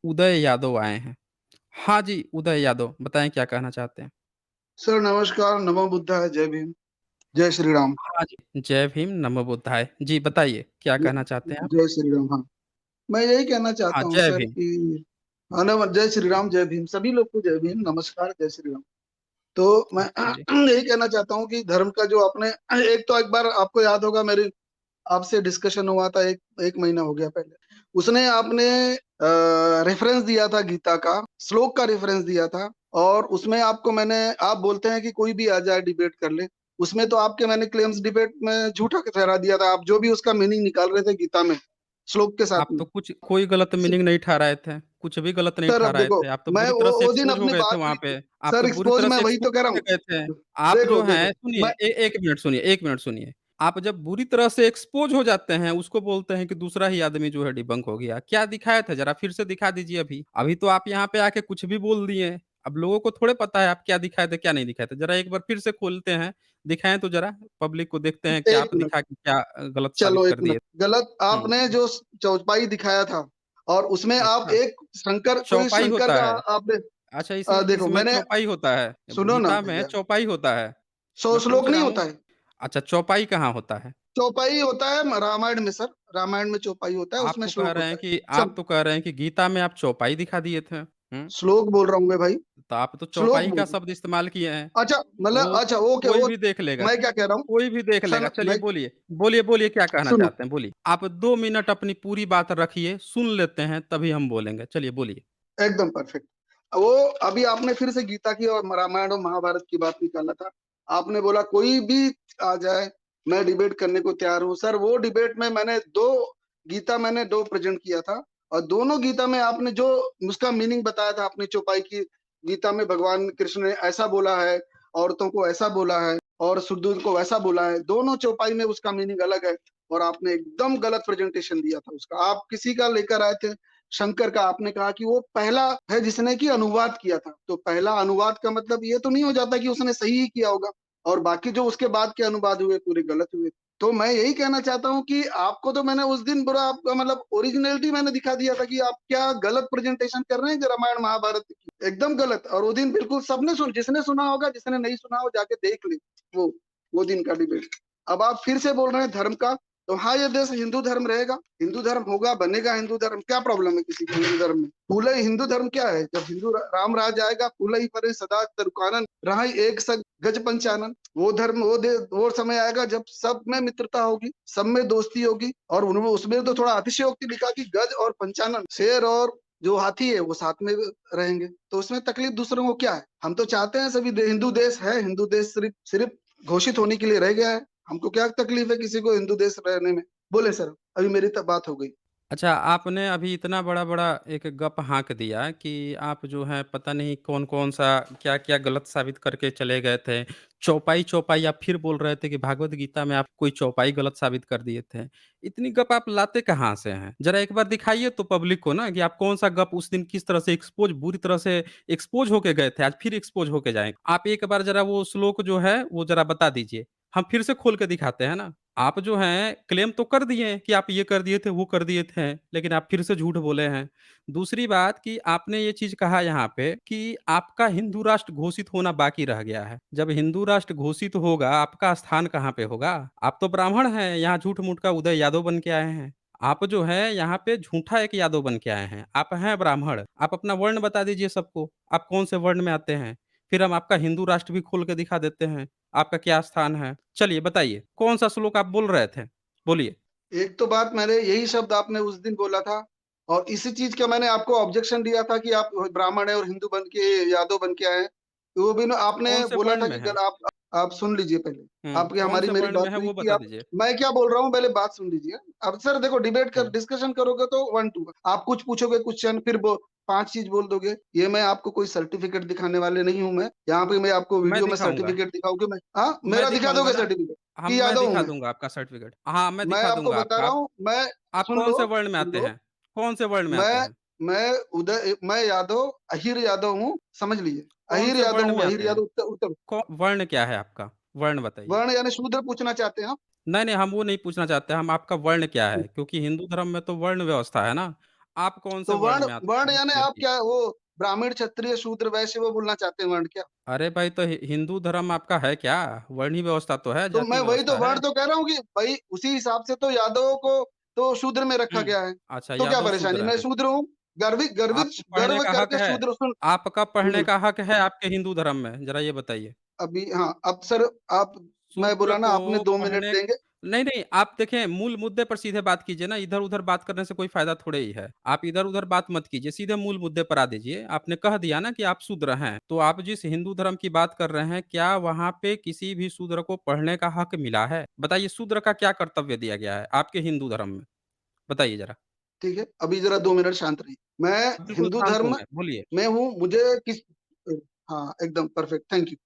उदय यादव आए हैं। हाँ जी, उदय यादव, बताएँ क्या कहना चाहते हैं? सर नमस्कार, नमो बुद्धाय, जय भीम, जय श्री राम। हाँ जी, जय भीम, नमो बुद्धाय। जी, बताइए क्या ज कहना चाहते हैं आप? जय श्री राम, हाँ। मैं यही कहना हाँ, चाहता हूँ जय सर भीम। कि हाँ, नम जय श्री राम, जय भीम, सभी लोग को जय भीम, नमस्कार, जय श्री राम। तो मैं हाँ जी, यही कहना चाहता हूँ कि धर्म का जो आपने एक बार आपको याद होगा मेरी आपसे डिस्कशन हुआ था एक एक महीना हो गया पहले। उसने आपने रेफरेंस दिया था गीता का, श्लोक का रेफरेंस दिया था और उसमें आपको मैंने आप बोलते हैं कि कोई भी आ जाए डिबेट कर ले। उसमें तो आपके मैंने क्लेम्स डिबेट में झूठा ठहरा दिया था। आप जो भी उसका मीनिंग निकाल रहे थे गीता में, श्लोक के साथ आप में। तो कुछ कोई गलत स मीनिंग नहीं ठहराए थे, कुछ भी गलत नहीं सर अब ठहराए देखो, थे। आप तो मैं बुरी तरह से वो दिन एक्सपोज़ हो अपनी गए थे बात वहाँ हुई थी। पे। आप सर तो बुरी एक्सपोज़ तरह मैं से वही एक्सपोज़ तो कह रहा हो हूँ। गए थे। आप जो देखो, हैं देखो, सुनिए मैं 1 मिनट सुनिए, 1 मिनट सुनिए। आप जब बुरी तरह से एक्सपोज़ हो जाते हैं, उसको बोलते हैं कि दूसरा ही आदमी जो है डिबंक हो गया। क्या दिखाए थे ज़रा फिर से दिखा दीजिए अभी। अभी तो आप यहाँ पे आके कुछ भी बोल दिए। अब लोगों को थोड़े पता है आप क्या दिखाए थे, क्या नहीं दिखाए थे। ज़रा एक बार फिर से खोलते हैं, दिखाएँ तो ज़रा, पब्लिक को देखते हैं कि 1 आप मिनट, दिखा के क्या गलत साबित चलो 1 कर मिनट। दिए। गलत हुँ, आपने जो चौपाई दिखाया था और उसमें आप अच्छा। एक शंकर कोई चौपाई शंकर होता का है। आपने अच्छा इसमें देखो इसमें मैंने चौपाई होता है। सुनो ना गीता में भैया, चौपाई होता है। 100 मैं पूछ श्लोक रहा नहीं हूँ होता है। अच्छा चौपाई कहाँ होता है? चौपाई होता है रामायण में सर, रामायण में चौपाई होता है, उसमें श्लोक होता है। आप सब तो कह रहे हैं कि गीता में आप चौपाई दिखा दिए थे। हुँ, श्लोक बोल रहा हूँ मैं भाई, तो आप तो श्लोक चौपाई का बोल रहा हूँ। शब्द इस्तेमाल किए हैं। अच्छा मतलब वो अच्छा ओके कोई वो भी देख लेगा मैं क्या कह रहा हूँ, कोई भी देख लेगा। सन चलिए मैं बोलिए, बोलिए क्या कहना सुनो, चाहते हैं बोलिए? आप 2 मिनट अपनी पूरी बात रखिए, सुन लेते हैं तभी हम बोलेंगे। चलिए बोलिए। एकदम परफेक्ट। वो अभी आपने फिर से गीता की और रामायण और महाभारत की बात निकाला था। आपने बोला कोई भी आ जाए, मैं डिबेट करने को तैयार हूँ। सर वो डिबेट में मैंने 2 गीता मैंने 2 प्रेज़ेंट किया था और दोनों गीता में आपने जो उसका मीनिंग बताया था अपनी चौपाई की, गीता में भगवान कृष्ण ने ऐसा बोला है, औरतों को ऐसा बोला है और सुरदूत को वैसा बोला है। दोनों चौपाई में उसका मीनिंग अलग है और आपने एकदम गलत प्रेज़ेंटेशन दिया था उसका। आप किसी का लेकर आए थे शंकर का, आपने कहा कि वो पहला है जिसने कि अनुवाद किया था। तो पहला अनुवाद का मतलब ये तो नहीं हो जाता कि उसने सही ही किया होगा और बाकी जो उसके बाद के अनुवाद हुए पूरे गलत हुए। तो मैं यही कहना चाहता हूँ कि आपको तो मैंने उस दिन पूरा आपका मतलब ओरिजिनलिटी मैंने दिखा दिया था कि आप क्या गलत प्रेजेंटेशन कर रहे हैं रामायण महाभारत की, एकदम गलत। और वो दिन बिल्कुल सबने सुन, जिसने सुना होगा, जिसने नहीं सुना हो जाके देख ले वो वो दिन का डिबेट। अब आप फिर से बोल रहे हैं धर्म का, तो हाँ ये देश हिंदू धर्म रहेगा, हिंदू धर्म होगा, बनेगा हिंदू धर्म। क्या प्रॉब्लम है किसी को हिंदू धर्म में? फूले हिंदू धर्म क्या है? जब राम राज आएगा, फूले ही परे सदा तरुकानन, रहा एक सग गज पंचानन। वो धर्म वो समय आएगा जब सब में मित्रता होगी, सब में दोस्ती होगी। और उनमें उसमें तो थोड़ा अतिशयोक्ति लिखा कि गज और पंचानन, शेर और जो हाथी है वो साथ में रहेंगे, तो उसमें तकलीफ दूसरों को क्या है? हम तो चाहते हैं सभी हिंदू देश है, हिंदू देश सिर्फ सिर्फ घोषित होने के लिए रह गया है। हमको क्या तकलीफ है किसी को हिंदू देश रहने में? बोले सर, अभी मेरी तब बात हो गई। अच्छा, आपने अभी इतना बड़ा-बड़ा एक गप हाँक दिया कि आप जो है पता नहीं कौन-कौन सा क्या-क्या गलत साबित करके चले गए थे। चौपाई-चौपाई आप फिर बोल रहे थे कि भागवत गीता में आप कोई चौपाई गलत साबित कर दिए थे। इतनी गप आप लाते कहाँ से हैं? ज़रा एक बार दिखाइए तो पब्लिक को ना कि आप कौन-सा गप उस दिन किस तरह से बुरी तरह से एक्सपोज़ होके गए थे, आज फिर एक्सपोज़ होके जाएँ। आप एक बार ज़रा वो श्लोक जो है वो ज़रा बता दीजिए। हम फिर से खोल के दिखाते हैं ना। आप जो हैं क्लेम तो कर दिए हैं कि आप ये कर दिए थे, वो कर दिए थे, लेकिन आप फिर से झूठ बोले हैं। दूसरी बात कि आपने ये चीज़ कहा यहाँ पे कि आपका हिंदू राष्ट्र घोषित होना बाकी रह गया है। जब हिंदू राष्ट्र घोषित होगा, आपका स्थान कहाँ पे होगा? आप तो ब्राह्मण हैं, यहाँ झूठ-मूठ का उदय यादव बन के आए हैं। आप जो है यहाँ पे झूठा एक यादव बन के आए हैं। आप हैं ब्राह्मण, आप अपना वर्ण बता दीजिए सबको, आप कौन से वर्ण में आते हैं? फिर हम आपका हिंदू राष्ट्र भी खोल के दिखा देते हैं। आपका क्या स्थान है? चलिए बताइए, कौन-सा श्लोक आप बोल रहे थे? बोलिए। एक तो बात मैंने यही शब्द आपने उस दिन बोला था और इसी चीज का मैंने आपको ऑब्जेक्शन दिया था कि आप ब्राह्मण है और हिंदू बन के यादव बन के आए हैं। तो वो भी ना आपने कौन से बोला वर्ण था में कि हैं? आप सुन लीजिए पहले। आपकी कौन हमारी से मेरी वर्ण में बात हैं हुई वो कि बता आप, दीजिए? मैं क्या बोल रहा हूँ पहले बात सुन लीजिए। अब सर देखो डिबेट कर हुँ, डिस्कशन करोगे तो 1-2 आप कुछ पूछोगे क्वेश्चन फिर वो 5 चीज बोल दोगे। ये मैं आपको कोई सर्टिफिकेट दिखाने वाले नहीं हूँ मैं। यहाँ पे मैं आपको मैं वीडियो में दिखाऊँगा, सर्टिफिकेट दिखाऊँ कि मैं मैं मेरा दिखा दिखाऊँगा दोगे ना। सर्टिफिकेट कि मैं यादव हूँ दिखा मैं? दूँगा आपका सर्टिफ़िकेट। हाँ, मैं मैं दिखा आपको दूँगा बता आपका। रहा हूँ, मैं आप सुन लो, कौन से वर्ण में सुन आते लो। हैं? कौन से वर्ण में आते मैं हैं? मैं यादव, अहीर यादव हूँ, समझ लीजिए। कौन अहीर से यादव वर्ण हूँ, में अहीर आते हैं? यादव उत्तर उत्तर वर्ण क्या है आपका? वर्ण बताइए। वर्ण यानी शूद्र पूछना चाहते हैं आप? नहीं, हम वो नहीं पूछना चाहते, हम आपका वर्ण क्या है? क्योंकि हिंदू धर्म में तो वर्ण व्यवस्था है ना। आप कौन से तो वर्ण वर्ण में आते वर्ण हैं? यानी क्लियर आप कीजिए। क्या वो ब्राह्मण, क्षत्रिय, शूद्र, वैश्य वो बोलना चाहते हैं वर्ण क्या? अरे भाई तो हिंदू धर्म आपका है क्या? वर्णीय व्यवस्था तो है, तो जाति मैं वही तो व्यवस्था है। वर्ण तो कह रहा हूँ कि भाई उसी हिसाब से तो यादवों को तो शूद्र में रखा हुँ। गया है। अच्छा, तो क्या यादव परेशानी? शूद्र मैं हैं। शूद्र हूँ, गर्वित गर्वित आपको पढ़ने गर्व का हक करके है? शूद्र सुन। आपका पढ़ने हुँ, का हक है आपके हिंदू धर्म में? ज़रा ये बताइए। अभी हाँ, अब सर आप मैं शूद्र बोला ना को आपने 2 मिनट पढ़ने देंगे। नहीं, नहीं, आप देखें मूल मुद्दे पर सीधे बात कीजिए ना, इधर-उधर बात करने से कोई फ़ायदा थोड़े ही है। आप इधर-उधर बात मत कीजिए, सीधे मूल मुद्दे पर आ दीजिए। आपने कह दिया ना कि आप शूद्र हैं, तो आप जिस हिंदू धर्म की बात कर रहे हैं, क्या वहाँ पे किसी भी शूद्र को पढ़ने का हक मिला है? बताइए शूद्र का क्या कर्तव्य दिया गया है आपके हिंदू धर्म में? बताइए ज़रा। ठीक है, अभी ज़रा 2 मिनट शांत रहिए। मैं बिल्कुल हिंदू शांत हूँ धर्म मैं, बोलिए। में हूँ, मुझे किस हाँ, एकदम परफेक्ट, थैंक यू।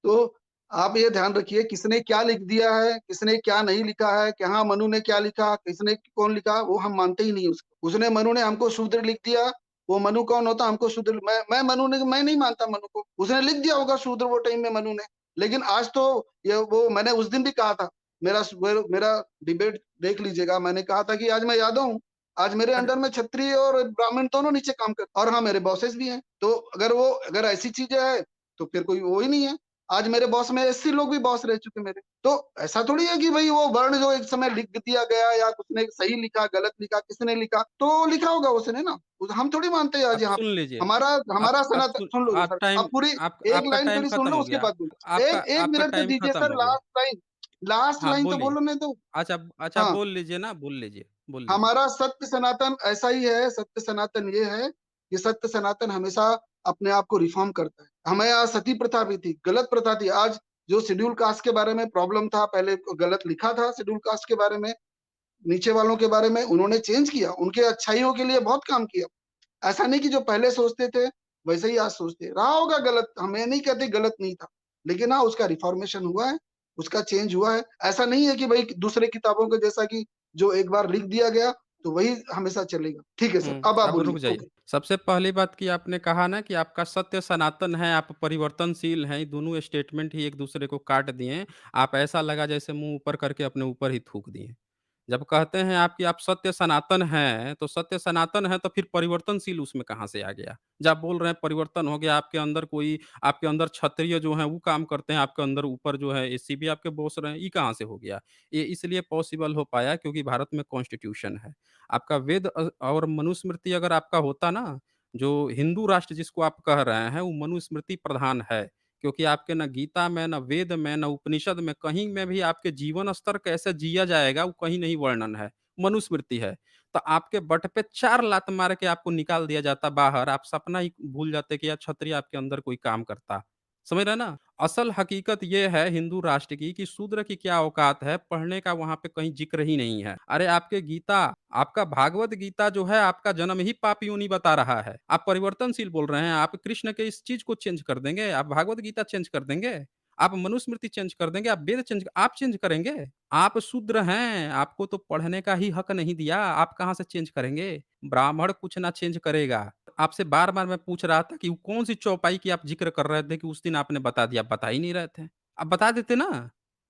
तो आप ये ध्यान रखिए किसने क्या लिख दिया है, किसने क्या नहीं लिखा है, कहाँ मनु ने क्या लिखा, किसने कौन लिखा, वो हम मानते ही नहीं उसको। उसने मनु ने हमको शूद्र लिख दिया, वो मनु कौन होता हमको शूद्र मैं मनु ने मैं नहीं मानता मनु को। उसने लिख दिया होगा शूद्र वो टाइम में मनु ने। लेकिन आज तो ये वो मैंने उस दिन भी कहा था, मेरा डिबेट देख लीजिएगा, मैंने कहा था कि आज मैं यादव हूँ। आज मेरे अरे! अंडर में क्षत्रिय और ब्राह्मण दोनों नीचे काम कर और हाँ, मेरे बॉसेस भी हैं। तो अगर ऐसी चीज़ें हैं, तो फिर कोई वो ही नहीं है। आज मेरे बॉस में एससी लोग भी बॉस रह चुके मेरे। तो ऐसा थोड़ी है कि भई वो वर्ण जो एक समय लिख दिया गया या उसने सही लिखा, गलत लिखा, किसने लिखा, तो लिखा होगा उसने ना। हम थोड़ी मानते हैं आज आप यहाँ सुन पे। लीजिए। हमारा हमारा आप सनातन सुन सुन लो आप सर, टाइम अब पूरी आप एक आपका लाइन टाइम मेरी सुन खत्म लो हो उसके गया। बाद बोलो। आपका 1 आपका मिनट तो टाइम दीजिए खत्म सर हो गया। लास्ट हाँ, लाइन तो बोलिए। बोलने दो। अच्छा अच्छा हाँ। बोल लीजिए ना, बोल लीजिए, बोल लीजिए। हमारा सत्य सनातन ऐसा ही है, सत्य सनातन ये है कि सत्य सनातन हमेशा अपने आप को रिफॉर्म करता है। हमें यहाँ सती प्रथा भी थी, गलत प्रथा थी। आज जो शेड्यूल कास्ट के बारे में प्रॉब्लम था, पहले गलत लिखा था शेड्यूल कास्ट के बारे में, नीचे वालों के बारे में, उन्होंने चेंज किया, उनके अच्छाइयों के लिए बहुत काम किया। ऐसा नहीं कि जो पहले सोचते थे, वैसे ही आज सोचते हैं। रहा होगा गलत, हम ये नहीं कहते गलत नहीं था, लेकिन हाँ, उसका रिफॉर्मेशन हुआ है, उसका चेंज हुआ है। ऐसा नहीं है कि भई दूसरे किताबों के जैसा कि जो एक बार लिख दिया गया, तो वही हमेशा चलेगा। ठीक है सर, अब आप अब रुक बोलिए। जाइए। ओके। सबसे पहली बात कि आपने कहा ना कि आपका सत्य सनातन है, आप परिवर्तनशील हैं, ये दोनों स्टेटमेंट ही एक-दूसरे को काट दिए हैं। आप ऐसा लगा जैसे मुँह ऊपर करके अपने ऊपर ही थूक दिए। जब कहते हैं आप कि आप सत्य सनातन हैं, तो सत्य सनातन है तो फिर परिवर्तनशील उसमें कहाँ से आ गया? जब आप बोल रहे हैं परिवर्तन हो गया, आपके अंदर क्षत्रिय जो हैं वो काम करते हैं, आपके अंदर ऊपर जो है एससी भी आपके बॉस रहे हैं, ये कहाँ से हो गया? ये इसलिए पॉसिबल हो पाया क्योंकि भारत में कॉन्स्टिट्यूशन है। आपका और मनुस्मृति अगर आपका होता ना, जो हिंदू राष्ट्र जिसको आप कह रहे हैं, वो मनुस्मृति प्रधान है। क्योंकि आपके ना गीता में, ना वेद में, ना उपनिषद में कहीं में भी आपके जीवन स्तर कैसे जिया जाएगा, वो कहीं नहीं वर्णन है, मनुस्मृति है। तो आपके बट पे 4 लात मार के आपको निकाल दिया जाता बाहर, आप सपना ही भूल जाते कि यार क्षत्रिय आपके अंदर कोई काम करता। समझ रहे हैं ना? असल हकीकत ये है हिंदू राष्ट्र की कि शूद्र की क्या औकात है, पढ़ने का वहाँ पे कहीं ज़िक्र ही नहीं है। अरे आपके गीता आपका भागवत गीता जो है आपका जन्म ही पाप योनि बता रहा है। आप परिवर्तनशील बोल रहे हैं, आप कृष्ण के इस चीज़ को चेंज कर देंगे, आप भागवत गीता चेंज कर देंगे, आप मनुस्मृति चेंज कर देंगे, आप चेंज करेंगे? आप शूद्र हैं, आपको तो पढ़ने का ही हक नहीं दिया, आप कहाँ से चेंज करेंगे? ब्राह्मण कुछ ना चेंज करेगा। आपसे बार-बार मैं पूछ रहा था कि वो कौन-सी चौपाई की आप ज़िक्र कर रहे थे कि उस दिन आपने बता दिया, आप बता ही नहीं रहे थे। आप बता देते ना।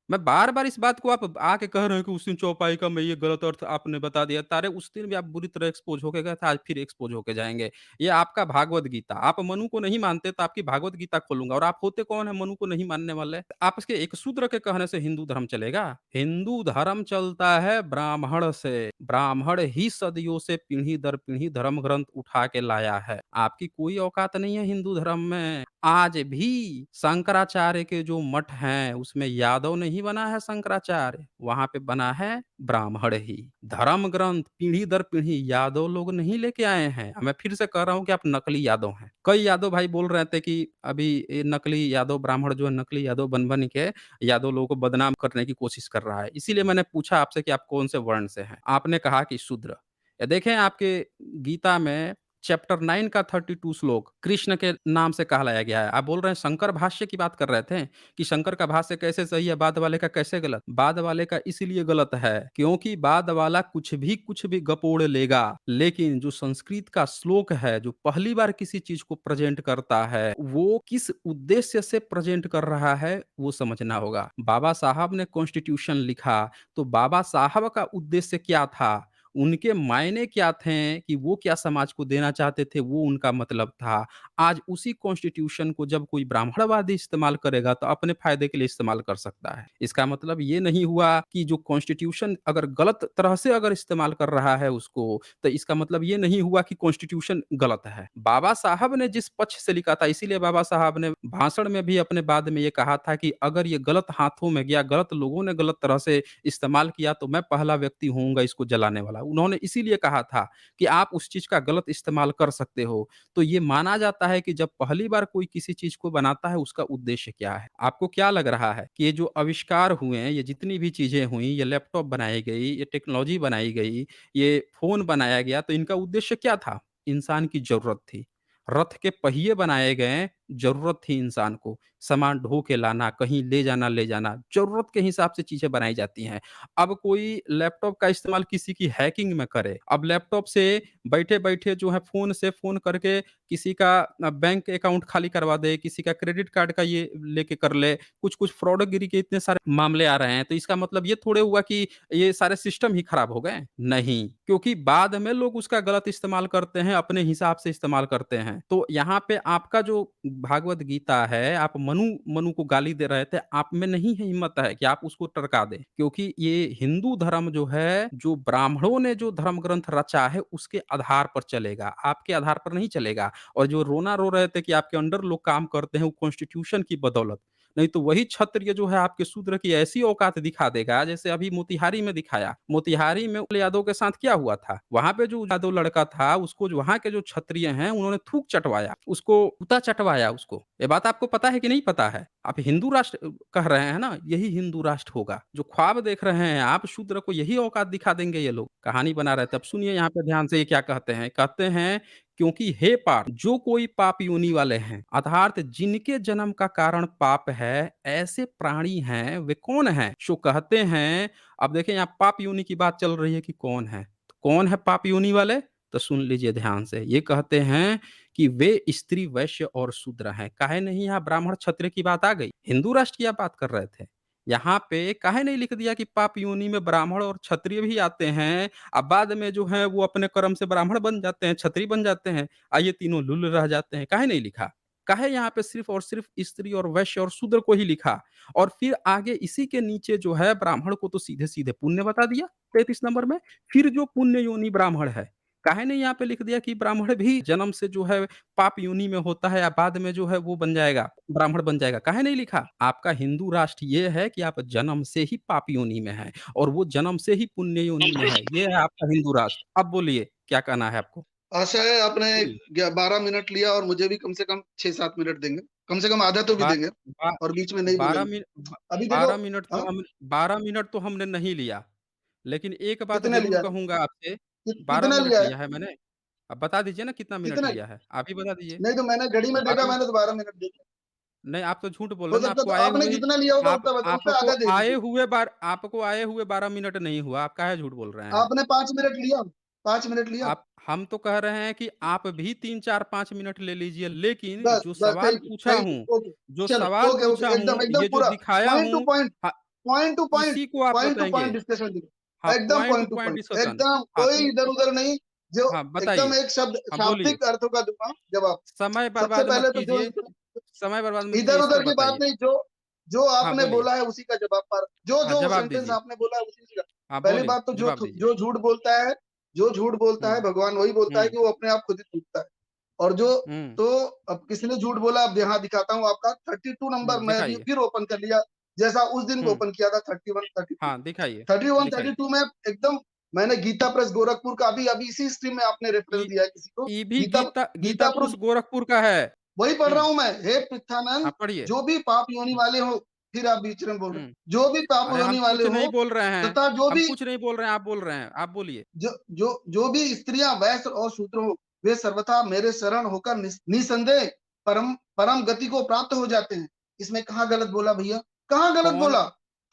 मैं बार-बार इस बात को आप आके कह रहे हैं कि उस दिन चौपाई का मैं ये गलत अर्थ आपने बता दिया। तारे उस दिन भी आप बुरी तरह एक्सपोज़ होके गए थे, आज फिर एक्सपोज़ होके जाएँगे। ये आपका भागवत गीता, आप मनु को नहीं मानते तो आपकी भागवत गीता खोलूँगा और आप होते कौन हैं मनु को नहीं मानने वाले? आप इसके एक शूद्र के कहने से हिंदू धर्म चलेगा? हिंदू धर्म चलता है ब्राह्मण से। ब्राह्मण ही सदियों से पीढ़ी दर पीढ़ी धर्म ग्रंथ उठा के लाया है। आपकी कोई औकात नहीं है हिंदू धर्म में। आज भी शंकराचार्य के जो मठ हैं, उसमें यादव नहीं बना है शंकराचार्य, वहाँ पे बना है ब्राह्मण ही। धर्म ग्रंथ पीढ़ी दर पीढ़ी यादव लोग नहीं लेके आए हैं। मैं फिर से कह रहा हूँ कि आप नकली यादव हैं। कई यादव भाई बोल रहे थे कि अभी ये नकली यादव ब्राह्मण जो है नकली यादव बन-बन के यादव लोगों को बदनाम करने की कोशिश कर रहा है। इसीलिए मैंने पूछा आपसे कि आप कौन से वर्ण से हैं? आपने कहा कि शूद्र। देखें आपके गीता में चैप्टर 9 का 32 श्लोक कृष्ण के नाम से कहलाया गया है। आप बोल रहे हैं शंकर भाष्य की बात कर रहे थे कि शंकर का भाष्य कैसे सही है, बाद वाले का कैसे गलत? बाद वाले का इसलिए गलत है क्योंकि बाद वाला कुछ भी गपोड़ लेगा। लेकिन जो संस्कृत का श्लोक है, जो पहली बार किसी चीज़ को प्रेज़ेंट करता है, वो किस उद्देश्य से प्रेज़ेंट कर रहा है, वो समझना होगा। बाबा साहब ने कॉन्स्टिट्यूशन लिखा, तो बाबा साहब का उद्देश्य क्या था? उनके मायने क्या थे कि वो क्या समाज को देना चाहते थे, वो उनका मतलब था। आज उसी कॉन्स्टिट्यूशन को जब कोई ब्राह्मणवादी इस्तेमाल करेगा, तो अपने फ़ायदे के लिए इस्तेमाल कर सकता है। इसका मतलब ये नहीं हुआ कि जो कॉन्स्टिट्यूशन अगर गलत तरह से अगर इस्तेमाल कर रहा है उसको, तो इसका मतलब ये नहीं हुआ कि कॉन्स्टिट्यूशन गलत है। बाबा साहब ने जिस पक्ष से लिखा था, इसीलिए बाबा साहब ने भाषण में भी अपने बाद में ये कहा था कि अगर ये गलत हाथों में गया, गलत लोगों ने गलत तरह से इस्तेमाल किया, तो मैं पहला व्यक्ति होऊँगा इसको जलाने वाला। उन्होंने इसीलिए कहा था कि आप उस चीज़ का गलत इस्तेमाल कर सकते हो। तो ये माना जाता है कि जब पहली बार कोई किसी चीज़ को बनाता है, उसका उद्देश्य क्या है? आपको क्या लग रहा है कि ये जो आविष्कार हुए हैं, ये जितनी भी चीज़ें हुई, ये लैपटॉप बनाई गई, ये टेक्नोलॉजी बनाई गई, ये फ़ोन बनाया गया, तो इनका उद्देश्य क्या था? इंसान की ज़रूरत थी। रथ के पहिए बनाए गए, ज़रूरत थी इंसान को। सामान ढो के लाना, कहीं ले जाना, ज़रूरत के हिसाब से चीज़ें बनाई जाती हैं। अब कोई लैपटॉप का इस्तेमाल किसी की हैकिंग में करे, अब लैपटॉप से बैठे-बैठे जो है फ़ोन से फ़ोन करके किसी का बैंक अकाउंट खाली करवा दे, किसी का क्रेडिट कार्ड का ये लेके कर ले, कुछ-कुछ फ्रॉडगिरी के इतने सारे मामले आ रहे हैं, तो इसका मतलब ये थोड़े हुआ कि ये सारे सिस्टम ही खराब हो गए? नहीं, क्योंकि बाद में लोग उसका गलत इस्तेमाल करते हैं, अपने हिसाब से इस्तेमाल करते हैं। तो यहाँ पे आपका जो भागवत गीता है, आप मनु मनु को गाली दे रहे थे, आप में नहीं है हिम्मत है कि आप उसको टरका दें। क्योंकि ये हिंदू धर्म जो है, जो ब्राह्मणों ने जो धर्म ग्रंथ रचा है, उसके आधार पर चलेगा, आपके आधार पर नहीं चलेगा। और जो रोना रो रहे थे कि आपके अंडर लोग काम करते हैं, वो कॉन्स्टिट्यूशन की बदौलत। नहीं तो वही क्षत्रिय जो है आपके शूद्र की ऐसी औकात दिखा देगा जैसे अभी मोतिहारी में दिखाया। मोतिहारी में उल यादव के साथ क्या हुआ था? वहाँ पे जो यादव लड़का था उसको जो वहाँ के जो क्षत्रिय हैं उन्होंने थूक चटवाया, उसको जूता चटवाया उसको। ये बात आपको पता है कि नहीं पता है? आप हिंदू राष्ट्र कह रहे हैं ना, यही हिंदू राष्ट्र होगा। जो ख्वाब देख रहे हैं आप शूद्र को यही औकात दिखा देंगे ये लोग। कहानी बना रहे थे। अब सुनिए यहाँ पे ध्यान से ये क्या कहते हैं? कहते हैं क्योंकि हे पार्थ जो कोई पाप योनि वाले हैं अर्थात जिनके जन्म का कारण पाप है ऐसे प्राणी हैं वे कौन हैं जो कहते हैं। अब देखें यहाँ पाप योनि की बात चल रही है कि कौन है, तो कौन है पाप योनि वाले? तो सुन लीजिए ध्यान से, ये कहते हैं कि वे स्त्री वैश्य और शूद्र हैं। काहे नहीं यहाँ ब्राह्मण क्षत्रिय की बात आ गई, हिंदू राष्ट्र की आप बात कर रहे थे। यहाँ पे काहे नहीं लिख दिया कि पाप योनि में ब्राह्मण और क्षत्रिय भी आते हैं, अब बाद में जो है वो अपने कर्म से ब्राह्मण बन जाते हैं, क्षत्रिय बन जाते हैं, ये तीनों लुल्ल रह जाते हैं, काहे नहीं लिखा? काहे यहाँ पे सिर्फ़ और सिर्फ़ स्त्री और वैश्य और शूद्र को ही लिखा? और फिर आगे इसी के नीचे जो है ब्राह्मण को तो सीधे-सीधे पुण्य बता दिया 33 नंबर में, फिर जो पुण्य योनि ब्राह्मण है, काहे नहीं यहाँ पे लिख दिया कि ब्राह्मण भी जन्म से जो है पाप योनि में होता है या बाद में जो है वो बन जाएगा, ब्राह्मण बन जाएगा, काहे नहीं लिखा? आपका हिंदू राष्ट्र ये है कि आप जन्म से ही पाप योनि में हैं। और वो जन्म से ही पुण्य योनि में है। ये है आपका हिंदू राष्ट्र। अब बोलिए क्या कहना है आपको? आशा है आपने बोलिए। 12 मिनट लिया और मुझे भी कम से कम 6-7 मिनट देंगे। कम से कम आधा तो भी बा देंगे बा और बीच में नहीं 12 बोलेंगे। मिन ब अभी देखो 12 मिनट तो हाँ, हम 12 मिनट तो हमने नहीं लिया। लेकिन एक बात कितने ज़रूर लिया है? कहूँगा आपसे, 12 कितना मिनट लिया है? लिया है मैंने। अब बता दीजिए ना कितना मिनट कितना? लिया है? आप ही बता दीजिए। नहीं तो मैंने घड़ी में 12 देखा, मिनट मैंने तो 12 मिनट देखा। नहीं, आप तो झूठ बोल रहे हो हैं ना, सकता तो आपने कितना लिया होगा उतना बता, उससे आधा दे दीजिए। आपको आए हुए 12 मिनट नहीं हुआ, आप काहे झूठ बोल रहे हैं? आपने 5 मिनट लिया, 5 मिनट लिया। आप हम तो कह रहे हैं कि आप भी 3, 4, 5 मिनट ले लीजिए, लेकिन बस, जो बस सवाल पूछा थैंक हूँ यू, ओके। जो चलो, सवाल ओके, पूछा ओके, एकदम, हूँ, एकदम ये जो पूरा दिखाया पॉइंट टू हूँ, पॉइंट, ह पॉइंट टू पॉइंट, इसी को आप पॉइंट टू पॉइंट बताएँगे। डिस्कशन हाँ, दिखा एकदम point two point two point point, discussion. एकदम हाँ, कोई इधर-उधर नहीं, जो हाँ, एकदम बताइए। एक शब्द हाँ, बोलिए। शाब्दिक अर्थों का दूँगा जवाब। समय सबसे बर्बाद मत पहले तो जो कीजिए समय बर्बाद मत कीजिए, इस पर इधर-उधर की बात बताइए। नहीं, जो जो हाँ, आपने बोलिए। बोला है उसी का जवाब पर हाँ, जो जवाब सेंटेंस दीजिए। आपने बोला है उसी का। हाँ, पहली बोलिए, बात तो जवाब दीजिए। जो झूठ बोलता है, जो झूठ बोलता है हुँ, भगवान वही बोलता है हुँ, कि वो अपने आप खुद ही टूटता है। और जो हुँ, तो अब किसने झूठ बोला, अब यहाँ दिखाता हूँ आपका 32 नंबर मैं अभी दिखाइए। फिर ओपन कर लिया, जैसा उस दिन हुँ, ओपन किया था 31, 32। हाँ, दिखाइए, 31, दिखाइए। 32 में एकदम मैंने गीता प्रेस गोरखपुर का अभी अभी इसी स्ट्रीम में आपने ये रेफरेंस दिया है किसी को। ये भी गीता गीता गीता प्रेस प्रेस गोरखपुर का है। वही पढ़ रहा हुँ, हूँ मैं। हे पृथ्वानंद, हाँ, पढ़िए। जो भी पाप योनि हुँ, वाले हो, फिर आप बीच में बोल रहे हुँ। हो, जो भी पाप अरे हम योनि वाले कुछ नहीं हो बोल रहे हैं, तथा जो हम भी कुछ नहीं बोल रहे हैं, आप बोल रहे हैं। आप बोलिए। जो भी स्त्रियां वैश्य और शूद्र हो, वे सर्वथा मेरे शरण होकर निसंदेह परम परम गति को प्राप्त हो जाते हैं। इसमें कहाँ गलत बोला भैया? कहाँ गलत कौन बोला?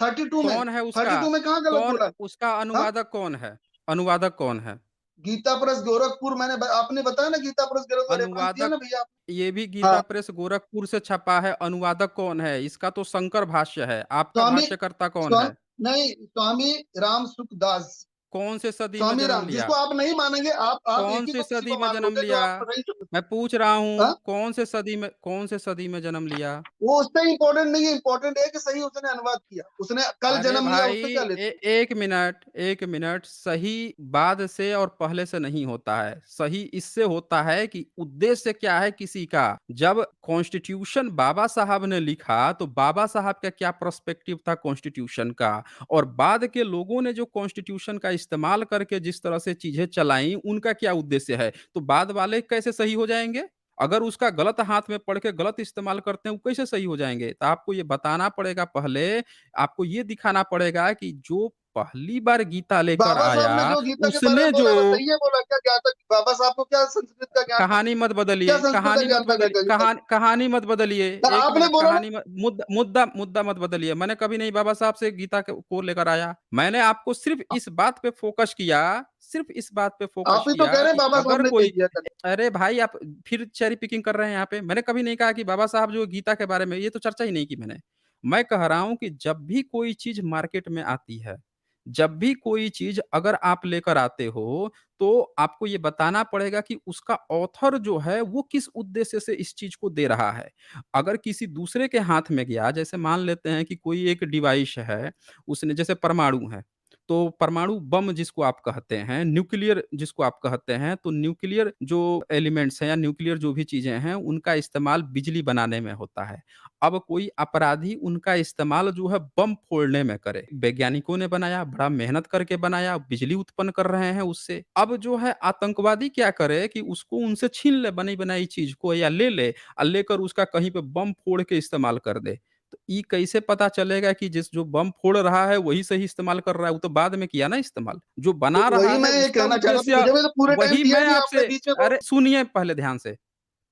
32 में, कौन है उसका? 32 में कहाँ गलत कौन बोला? उसका हाँ, अनुवादक कौन है? अनुवादक कौन है? गीता प्रेस गोरखपुर आपने बताया ना, गीता प्रेस गोरखपुर रेफरेंस दिया अनुवादक ना भैया ये भी आपने। गीता हाँ, प्रेस गोरखपुर से छपा है, अनुवादक कौन है? इसका तो शंकर भाष्य है, आपका स्वामी भाष्यकर्ता कौन स्वामी है? नहीं, स्वामी राम सुखदास। कौन से सदी में स्वामी जन्म राम, लिया? जिसको आप नहीं मानेंगे, आप एक कौन ही सी को किसी सदी को में मान जन्म लोगे जो लिया? आप नहीं समझ। मैं पूछ रहा हूँ, हाँ? कौन से सदी में जन्म लिया? वो उससे इम्पोर्टेंट नहीं है, इम्पोर्टेंट है कि सही उसने अनुवाद किया। उसने कल अरे जन्म लिया, भाई उससे क्या लेते? 1 मिनट सही बाद से और पहले से नहीं होता है। सही इससे होता है कि उद्देश्य क्या है किसी का। जब कॉन्स्टिट्यूशन बाबा साहब ने लिखा तो बाबा साहब का क्या पर्सपेक्टिव था कॉन्स्टिट्यूशन का, और बाद के लोगों ने जो कॉन्स्टिट्यूशन का इस्तेमाल करके जिस तरह से चीजें चलाई उनका क्या उद्देश्य है, तो बाद वाले कैसे सही हो जाएंगे? अगर उसका गलत हाथ में पढ़ के गलत इस्तेमाल करते हैं वो कैसे सही हो जाएंगे? तो आपको ये बताना पड़ेगा पहले, आपको ये दिखाना पड़ेगा कि जो पहली बार गीता लेकर बाबा साहब आया, ने जो गीता के बारे में उसने जो बोला, वो सही है बोला? क्या ज्ञाता बाबा साहब को क्या संस्कृत का ज्ञान था? कहानी मत क्या बदलिए, संस्कृत का कहानी मत ज्ञान था बदलिए, गीता की? कहानी मत बदलिए। तो 1 आपने मिनट, बोला ना, कहानी मत मुद्दा मत बदलिए। मैंने कभी नहीं बाबा साहब से गीता को लेकर आया। मैंने आपको सिर्फ इस बात पे फोकस किया, सिर्फ इस बात पे फोकस आप ही तो कह किया रहे हैं कि बाबा साहब अगर ने कह कोई दिया कल। अरे भाई आप फिर चेरी पिकिंग कर रहे हैं यहाँ पे। मैंने कभी नहीं कहा कि बाबा साहब जो गीता के बारे में, ये तो चर्चा ही नहीं की मैंने। मैं कह रहा हूँ कि जब भी कोई चीज़ मार्केट में आती है, जब भी कोई चीज़ अगर आप लेकर आते हो, तो आपको ये बताना पड़ेगा कि उसका ऑथर जो है वो किस उद्देश्य से इस चीज़ को दे रहा है। अगर किसी दूसरे के हाथ में गया, जैसे मान लेते हैं कि कोई एक डिवाइस है, उसने जैसे परमाणु है, तो परमाणु बम जिसको आप कहते हैं, न्यूक्लियर जिसको आप कहते हैं, तो न्यूक्लियर जो एलिमेंट्स हैं या न्यूक्लियर जो भी चीज़ें हैं, उनका इस्तेमाल बिजली बनाने में होता है। अब कोई अपराधी उनका इस्तेमाल जो है बम फोड़ने में करे। वैज्ञानिकों ने बनाया, बड़ा मेहनत करके बनाया, बिजली उत्पन्न कर रहे हैं उससे। अब जो है आतंकवादी क्या करे कि उसको उनसे छीन ले बनी-बनाई चीज़ को, या ले ले और लेकर उसका कहीं पे बम फोड़ के इस्तेमाल कर दे। तो ये कैसे पता चलेगा कि जिस जो बम फोड़ रहा है वही सही इस्तेमाल कर रहा है? वो तो बाद में किया ना इस्तेमाल। जो तो बना रहा वही है मैं ये उसका कहना चाह रहा था, उद्देश्य मुझे भी तो पूरे टाइम वही दिया मैं नहीं आपने, आपसे बीच में बोल। अरे सुनिए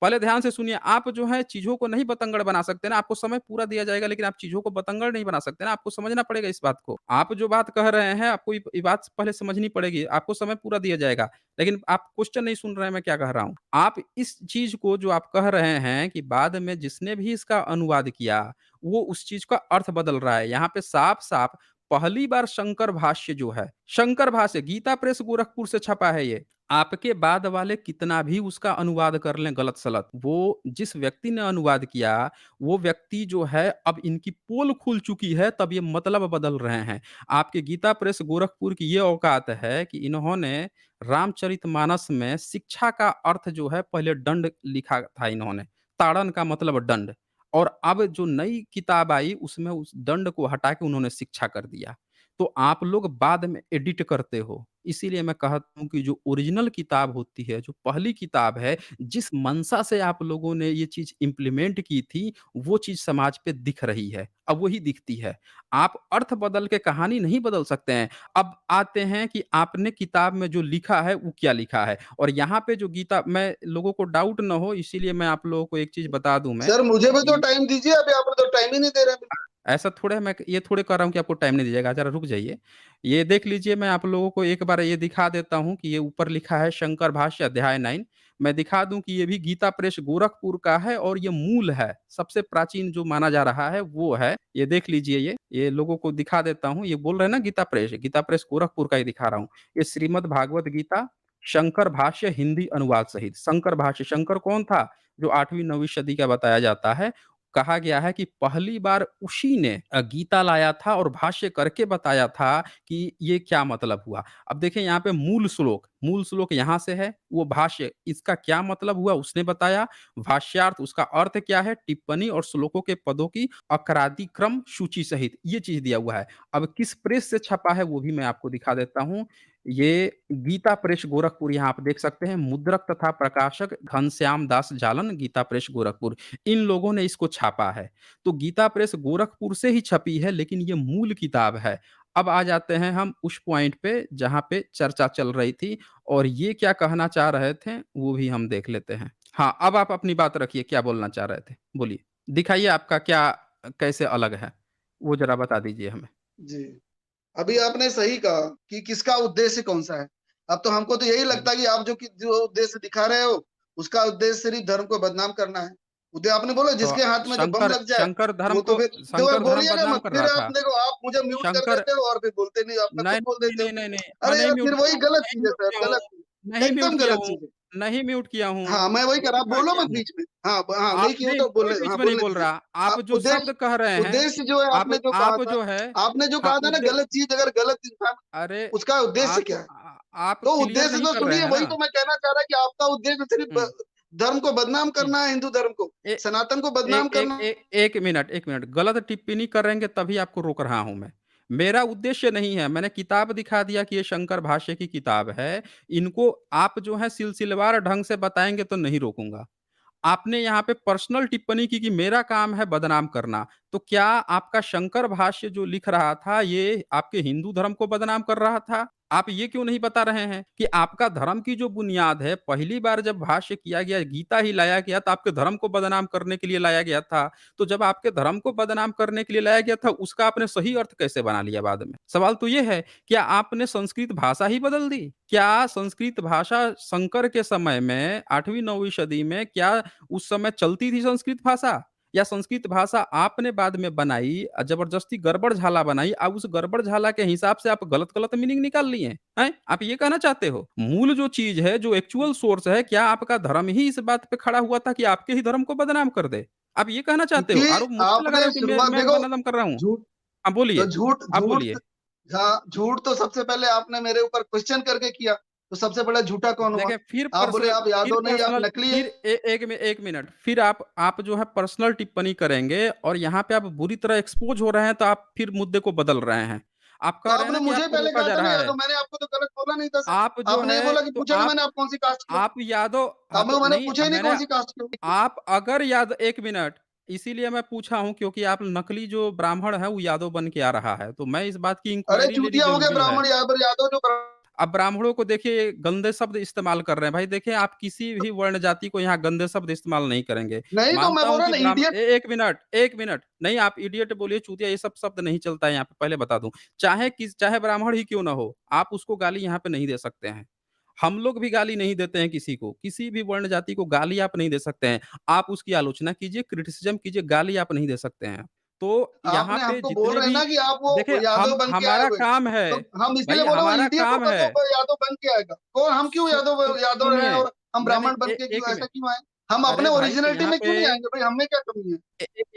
पहले ध्यान से सुनिए। आप जो है चीज़ों को नहीं बतंगड़ बना सकते ना, आपको समय पूरा दिया जाएगा लेकिन आप चीज़ों को बतंगड़ नहीं बना सकते ना, आपको समझना पड़ेगा इस बात को। आप जो बात कह रहे हैं आपको ये बात पहले समझनी पड़ेगी, आपको समय पूरा दिया जाएगा, लेकिन आप क्वेश्चन नहीं सुन रहे हैं मैं क्या कह रहा हूँ। आप इस चीज़ को जो आप कह रहे हैं कि बाद में जिसने भी इसका अनुवाद किया, वो उस चीज़ का अर्थ बदल रहा है। यहाँ पे साफ-साफ पहली बार शंकर भाष्य जो है, शंकर भाष्य गीता प्रेस गोरखपुर से छपा है ये। आपके बाद वाले कितना भी उसका अनुवाद कर लें गलत-सलत, वो जिस व्यक्ति ने अनुवाद किया, वो व्यक्ति जो है अब इनकी पोल खुल चुकी है, तब ये मतलब बदल रहे हैं। आपके गीता प्रेस गोरखपुर की ये औकात है कि इन्होंने रामचरितमानस में शिक्षा का अर्थ जो है पहले दंड लिखा था इन्होंने, ताड़न का मतलब दंड, और अब जो नई किताब आई उसमें उस दंड को हटा के उन्होंने शिक्षा कर दिया। तो आप लोग बाद में एडिट करते हो। इसीलिए मैं कहता हूँ कि जो ओरिजिनल किताब होती है, जो पहली किताब है, जिस मंशा से आप लोगों ने ये चीज़ इम्प्लीमेंट की थी, वो चीज़ समाज पे दिख रही है। अब वही दिखती है। आप अर्थ बदल के कहानी नहीं बदल सकते हैं। अब आते हैं कि आपने किताब में जो लिखा है, वो क्या लिखा है? और यहाँ पे जो गीता मैं लोगों को डाउट ना हो इसीलिए मैं आप लोगों को एक चीज़ बता दूँ मैं सर मुझे भी तो कि टाइम दीजिए, अभी आप तो टाइम ही नहीं दे रहे हैं। ऐसा थोड़े मैं ये थोड़े कह रहा हूँ कि आपको टाइम नहीं दीजिएगा, ज़रा रुक जाइए। ये देख लीजिए मैं आप लोगों को एक बार ये दिखा देता हूँ कि ये ऊपर लिखा है शंकर भाष्य अध्याय 9। मैं दिखा दूँ कि ये भी गीता प्रेस गोरखपुर का है और ये मूल है, सबसे प्राचीन जो माना जा रहा है वो है। ये देख लीजिए ये लोगों को दिखा देता हूँ। ये बोल रहे हैं ना गीता प्रेस गोरखपुर का ही दिखा रहा हूँ। ये श्रीमद् भागवत गीता शंकर भाष्य हिंदी अनुवाद सहित। शंकर भाष्य, शंकर कौन था? जो 8वीं-9वीं सदी का बताया जाता है। कहा गया है कि पहली बार उसी ने गीता लाया था और भाष्य करके बताया था कि ये क्या मतलब हुआ। अब देखें यहाँ पे मूल श्लोक यहाँ से है, वो भाष्य इसका क्या मतलब हुआ उसने बताया, भाष्यार्थ उसका अर्थ क्या है, टिप्पणी और श्लोकों के पदों की अकरादि क्रम सूची सहित ये चीज़ दिया हुआ है। अब किस प्रेस से छपा है वो भी मैं आपको दिखा देता हूँ। ये गीता प्रेस गोरखपुर यहाँ आप देख सकते हैं, मुद्रक तथा प्रकाशक घनश्याम दास जालन, गीता प्रेस गोरखपुर। इन लोगों ने इसको छापा है। तो गीता प्रेस गोरखपुर से ही छपी है लेकिन ये मूल किताब है। अब आ जाते हैं हम उस पॉइंट पे जहाँ पे चर्चा चल रही थी और ये क्या कहना चाह रहे थे वो भी हम देख लेते हैं। हाँ, अब आप अपनी बात रखिए, क्या बोलना चाह रहे थे? बोलिए। दिखाइए आपका क्या कैसे अलग है? वो ज़रा बता दीजिए हमें। जी, अभी आपने सही कहा कि किसका उद्देश्य कौन-सा है। अब तो हमको तो यही हुँ। लगता है कि आप जो उद्देश्य दिखा रहे हो, उसका उद्देश्य सिर्फ़ धर्म को बदनाम करना है। उदय आपने बोला तो जिसके हाथ में जो बम शंकर लग जाए, शंकर धर्म वो तो को फिर देखो शंकर धर्म बोलिएगा बदनाम मत, कर फिर रहा आप था। देखो आप मुझे म्यूट कर शंकर देते हो और फिर बोलते नहीं, आप नहीं, खुद बोल नहीं, देते हो। नहीं, नहीं, नहीं, मैं अरे नहीं यार म्यूट फिर किया वही हूँ, गलत नहीं चीज़ है म्यूट सर, किया हूँ, गलत चीज़ है, नहीं म्यूट एकदम किया गलत हूँ, चीज़ है। नहीं म्यूट किया हूँ, हाँ, मैं वही कह रहा, आप नहीं बोलो किया मत हूँ। बीच में। हाँ, हाँ, आप नहीं किए हो नहीं, तो कोई बोलने, बीच हाँ, में नहीं बोलने बोल दीजिए। रहा। आप जो शब्द उद्देश्य कह रहे हैं, उद्देश्य जो है आपने जो कहा आप था, जो है आपने जो हाँ, कहा था ना गलत चीज़ अगर गलत इंसान, अरे उसका उद्देश्य क्या है? आप तो क्लियर उद्देश्य नहीं तो कर रहे सुनिए, हैं वही ना। तो मैं कहना चाह रहा कि आपका उद्देश्य सिर्फ़ हुँ, धर्म को बदनाम हुँ। करना है, हिंदू धर्म को, ए सनातन को एक बदनाम एक करना। ए 1 मिनट, गलत टिप्पणी करेंगे तभी आपको रोक रहा हूँ मैं। मेरा उद्देश्य नहीं है, मैंने किताब दिखा दिया कि ये शंकर भाष्य की किताब है, इनको आप जो है सिलसिलेवार ढंग से बताएँगे तो नहीं रोकूँगा। आपने यहाँ पे पर्सनल टिप्पणी की कि मेरा काम है बदनाम करना, तो क्या आपका शंकर भाष्य जो लिख रहा था, ये आपके हिंदू धर्म को बदनाम कर रहा था? आप ये क्यों नहीं बता रहे हैं कि आपका धर्म की जो बुनियाद है, पहली बार जब भाष्य किया गया, गीता ही लाया गया, तो आपके धर्म को बदनाम करने के लिए लाया गया था। तो जब आपके धर्म को बदनाम करने के लिए लाया गया था, उसका आपने सही अर्थ कैसे बना लिया बाद में? सवाल तो ये है, क्या आपने संस्कृत भाषा ही बदल दी? क्या संस्कृत भाषा शंकर के समय में 8वीं-9वीं सदी में क्या उस समय चलती थी संस्कृत भाषा? या संस्कृत भाषा आपने बाद में बनाई जबरदस्ती गड़बड़-झाला बनाई, अब उस गड़बड़-झाला के हिसाब से आप गलत-गलत मीनिंग निकाल लिए हैं? हैं? आप ये कहना चाहते हो? मूल जो चीज़ है, जो एक्चुअल सोर्स है, क्या आपका धर्म ही इस बात पे खड़ा हुआ था कि आपके ही धर्म को बदनाम कर दे? आप ये कहना चाहते हो? क्योंकि आरोप मुझ पे लगा रहे आपने हो कि मैं शुरुआत मैं देखो, बदनाम कर रहा हूँ? झूठ हाँ, तो बोलिए। झूठ आप झूठ बोलिए। हाँ, झूठ तो सबसे पहले आपने मेरे ऊपर क्वेश्चन करके किया, तो सबसे बड़ा झूठा कौन हुआ? देखिए आप बोले आप यादव नहीं, आप नकली फिर हैं। 1 मिनट, फिर आप जो है पर्सनल टिप्पणी करेंगे और यहाँ पे आप बुरी तरह एक्सपोज़ हो रहे हैं, तो आप फिर मुद्दे को बदल रहे हैं। आप तो कह रहे हैं आपने ना कि मुझे आपको पहले रोका कहा जा था ना रहा है। यादव, मैंने आपको तो गलत बोला नहीं था सर। आप जो आपने ये है बोला कि तो पूछा ना मैंने आप कौन-सी कास्ट के हो? आप यादव हाँ, अब तो मैंने नहीं पूछा ही नहीं मैंने कौन-सी कास्ट के हो? आप अगर 1 मिनट, इसीलिए मैं पूछा हूँ क्योंकि आप नकली जो ब्राह्मण है, वो यादव बन के आ रहा है, तो मैं इस बात की अरे इंक्वायरी लेनी चूतिया हो गए ज़रूरी है। ब्राह्मण यादव जो अब ब्राह्मणों को देखिए गंदे शब्द इस्तेमाल कर रहे हैं। भाई देखिए आप किसी भी वर्ण जाति को यहाँ गंदे शब्द इस्तेमाल नहीं करेंगे। नहीं तो मैं मानता बोल हूँ रहा कि ना इडियट। 1 मिनट, नहीं आप इडियट बोलिए, चूतिया ये सब शब्द नहीं चलता है यहाँ पे, पहले बता दूँ। चाहे ब्राह्मण ही क्यों ना हो, आप उसको गाली यहाँ पे नहीं दे सकते हैं। हम लोग भी गाली नहीं देते हैं किसी को, किसी भी वर्ण जाति को गाली आप नहीं दे सकते हैं। आप उसकी आलोचना कीजिए, क्रिटिसिज़्म कीजिए, गाली आप नहीं दे सकते हैं। तो यहाँ आपने पे हमको बोल जितने रहे हैं भी ना कि आप वो देखिए यादव हम बन के आए हमारा हुए हैं। काम है, तो हम भाई इसीलिए बोल रहे हैं वो हमारा इडियट काम होगा है। जो यादव बन के आएगा। कौन हम क्यों यादव रहे सुनिए, और हम नहीं-नहीं ब्राह्मण बन के एक क्यों मिनट ऐसा क्यों आए? हम अपने अरे भाई तो ओरिजिनलिटी यहाँ में पे क्यों नहीं आएँगे भाई, हमें क्या कमी है?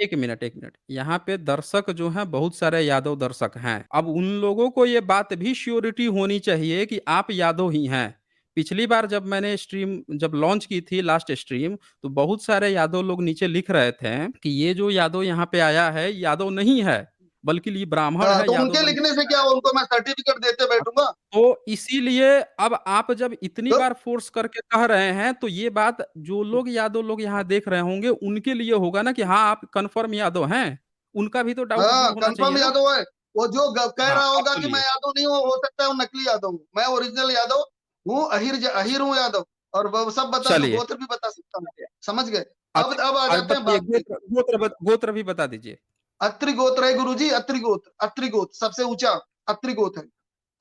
1 मिनट, यहाँ पे दर्शक जो हैं बहुत सारे यादव दर्शक हैं। अब उन लोगों को ये बात भी श्योरिटी होनी चाहिए कि आप यादव ही हैं। पिछली बार जब मैंने स्ट्रीम जब लॉन्च की थी लास्ट स्ट्रीम, तो बहुत सारे यादव लोग नीचे लिख रहे थे कि ये जो यादव यहाँ पे आया है, यादव नहीं है, बल्कि ये ब्राह्मण हाँ, है, तो यादव उनके बन लिखने के से आया क्या है। उनको मैं सर्टिफ़िकेट देते अब बैठूँगा? तो इसीलिए अब आप जब इतनी तो बार फ़ोर्स करके कह रहे हैं, तो ये बात जो लोग यादव लोग यहाँ देख रहे होंगे, उनके लिए होगा ना कि हाँ, आप कन्फर्म यादव हैं। उनका भी तो डाउट दूर हाँ, होना चाहिए कन्फर्म ना? यादव है। वो जो कह हाँ, रहा आप होगा कि मैं बोलिए। यादव नहीं हूँ, हो सकता है वो नकली यादव हूँ। मैं ओरिजिनल यादव हूँ, अहीर हूँ यादव, और वो सब बता दूँ, चलिए, गोत्र भी बता सकता हूँ। चलिए। समझ गए? अच्छा, अब आ जाते हैं बताइए बात पे। गोत्र भी बता दीजिए। अत्रि गोत्र है गुरुजी, अत्रि गोत्र सबसे ऊँचा अत्रि गोत्र है,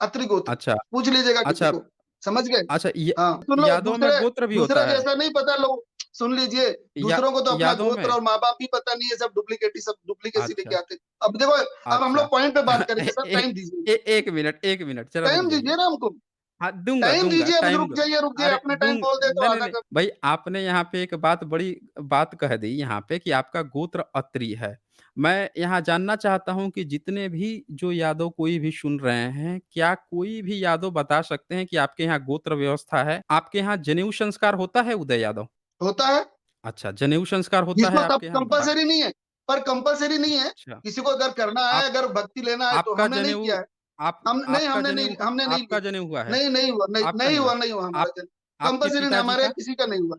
अत्रि गोत्र। अच्छा, पूछ लीजिएगा किसी अच्छा, को, समझ गए? अच्छा हाँ, सुन लो यादव में दूसरे गोत्र भी होता दूसरे है? जैसा नहीं पता लोग, सुन लीजिए, या दूसरों को तो अपना यादव गोत्र में? और माँ-बाप भी पता नहीं है, सब सब डुप्लीकेसी लेके अच्छा, आते हैं। अब देखो, अब हम अच्छा। लोग पॉइंट पे बात करेंगे सर, ए टाइम दीजिए। 1 मिनट, ज़रा रुक टाइम जाइए। दीजिए ना हमको। हाँ, दूँगा, टाइम दूँगा, दीजिए, अब टाइम दो रुक जाइए, अरे अपने टाइम बोल दे तो नहीं, नहीं, आधा नहीं, कर। भई आपने यहाँ पे एक बात बड़ी बात कह दी यहाँ पे कि आपका गोत्र अत्री है। मैं यहाँ जानना चाहता हूँ कि जितने भी जो यादव कोई भी सुन रहे हैं, क्या कोई भी यादव बता सकते हैं कि आपके यहाँ गोत्र व्यवस्था है? आपके यहाँ जनेऊ संस्कार होता है उदय यादव? होता है, अच्छा, जनेऊ संस्कार होता है इसमें कब आपके यहाँ? कंपल्सरी नहीं है, पर कंपल्सरी नहीं है। अच्छा, किसी को अगर करना है, आप अगर भक्ति लेना है तो आपका हमने नहीं जनेऊ किया है। आप आपका हमने नहीं लिया। आपका जनेऊ हुआ है? आपका नहीं नहीं हुआ? हुआ, नहीं हुआ हमारा आप जन्म। आपके कंपल्सरी नहीं, पिताजी हमारे का? किसी का नहीं हुआ।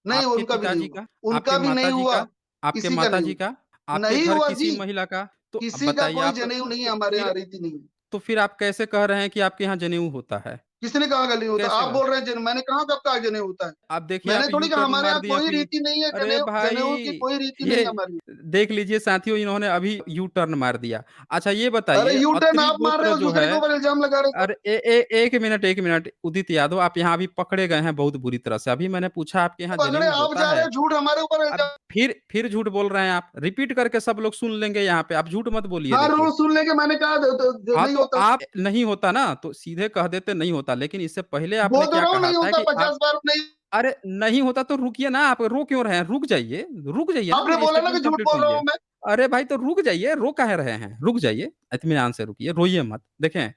नहीं, आपके उनका भी नहीं पिताजी हुआ। का? आपके उनका भी नहीं माताजी हुआ, का? आपके किसी का नहीं माताजी हुआ। का? आपके नहीं घर हुआ किसी जी, महिला का? तो अब किसी का बताइए कोई आप जनेऊ नहीं है, तो हमारे यहाँ रीति नहीं है। फिर आप कैसे कह रहे हैं कि आपके यहाँ जनेऊ होता है? किसने कहा गली होता है? कैसे आप कहा? बोल रहे हैं मैंने कहाँ कब कहा जनेऊ होता है? आप देखिए मैंने आप थोड़ी यू कहा टर्न हमारे मार यहाँ दिए कोई अभी। रीति नहीं है, अरे जनेऊ की भाई! कोई रीति नहीं है ये हमारे यहाँ। देख लीजिए साथियों इन्होंने अभी यू टर्न मार दिया। अच्छा ये अरे बताइए यू टर्न अत्री आप मार रहे गोत्र हो, जो दूसरे है के ऊपर इल्ज़ाम लगा रहे हो। अरे 1 मिनट उदित यादव आप यहाँ अभी पकड़े गए हैं बहुत बुरी तरह से। अभी मैंने पूछा आपके यहाँ पकड़े जनेऊ आप होता जा रहे है? हो, झूठ हमारे ऊपर अब इल्ज़ाम। फिर झूठ बोल रहे हैं आप। रिपीट करके सब लोग सुन लेंगे यहाँ पे, आप झूठ मत बोलिए हर देखिए। रोज सुन लेंगे, मैंने कहा जो हाँ, नहीं तो होता। आप नहीं होता ना, तो सीधे कह देते नहीं होता, लेकिन इससे पहले आपने बोल तो क्या रहा हूँ कहा नहीं था होता, कि आप 50 बार नहीं। अरे! नहीं होता तो रुकिए ना, आप रो क्यों रहे हैं? रुक जाइए ना, आपने मेरी बोला ना कि स्टेटमेंट झूठ कंप्लीट बोल रहा सुनिए। हूँ मैं। अरे भाई तो रुक जाइए, रो काहे रहे हैं? रुक जाइए, इत्मीनान से रुकिए, रोइए मत। देखें,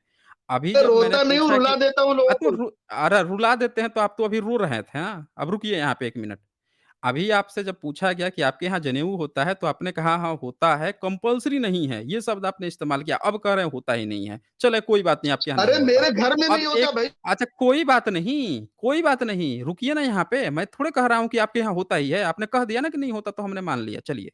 अभी मैं जब मैंने रोता नहीं हूँ, पूछा रुला कि देता हूँ लोगों तो को। अरे रुला देते हैं तो आप तो अभी रो रहे थे ना, अब रुकिए यहाँ पे 1 मिनट। अभी आपसे जब पूछा गया कि आपके यहाँ जनेऊ होता है, तो आपने कहा हाँ, होता है, कंपल्सरी नहीं है, ये शब्द आपने इस्तेमाल किया। अब कह रहे हैं होता ही नहीं है। चलिए कोई बात नहीं, आपके यहाँ अरे नहीं होता। मेरे घर में अब नहीं होता एक भाई। अच्छा कोई बात नहीं, रुकिए ना यहाँ पे। मैं थोड़े कह रहा हूँ कि आपके यहाँ होता ही है, आपने कह दिया ना कि नहीं होता तो हमने मान लिया, चलिए।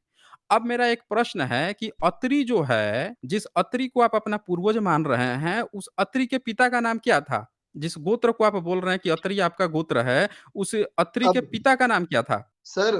अब मेरा एक प्रश्न है कि अत्री जो है, जिस अत्री को आप अपना पूर्वज मान रहे हैं, उस अत्री के पिता का नाम क्या था? जिस गोत्र को आप बोल रहे हैं कि अत्री आपका गोत्र है, उस अत्री के अब पिता का नाम क्या था? सर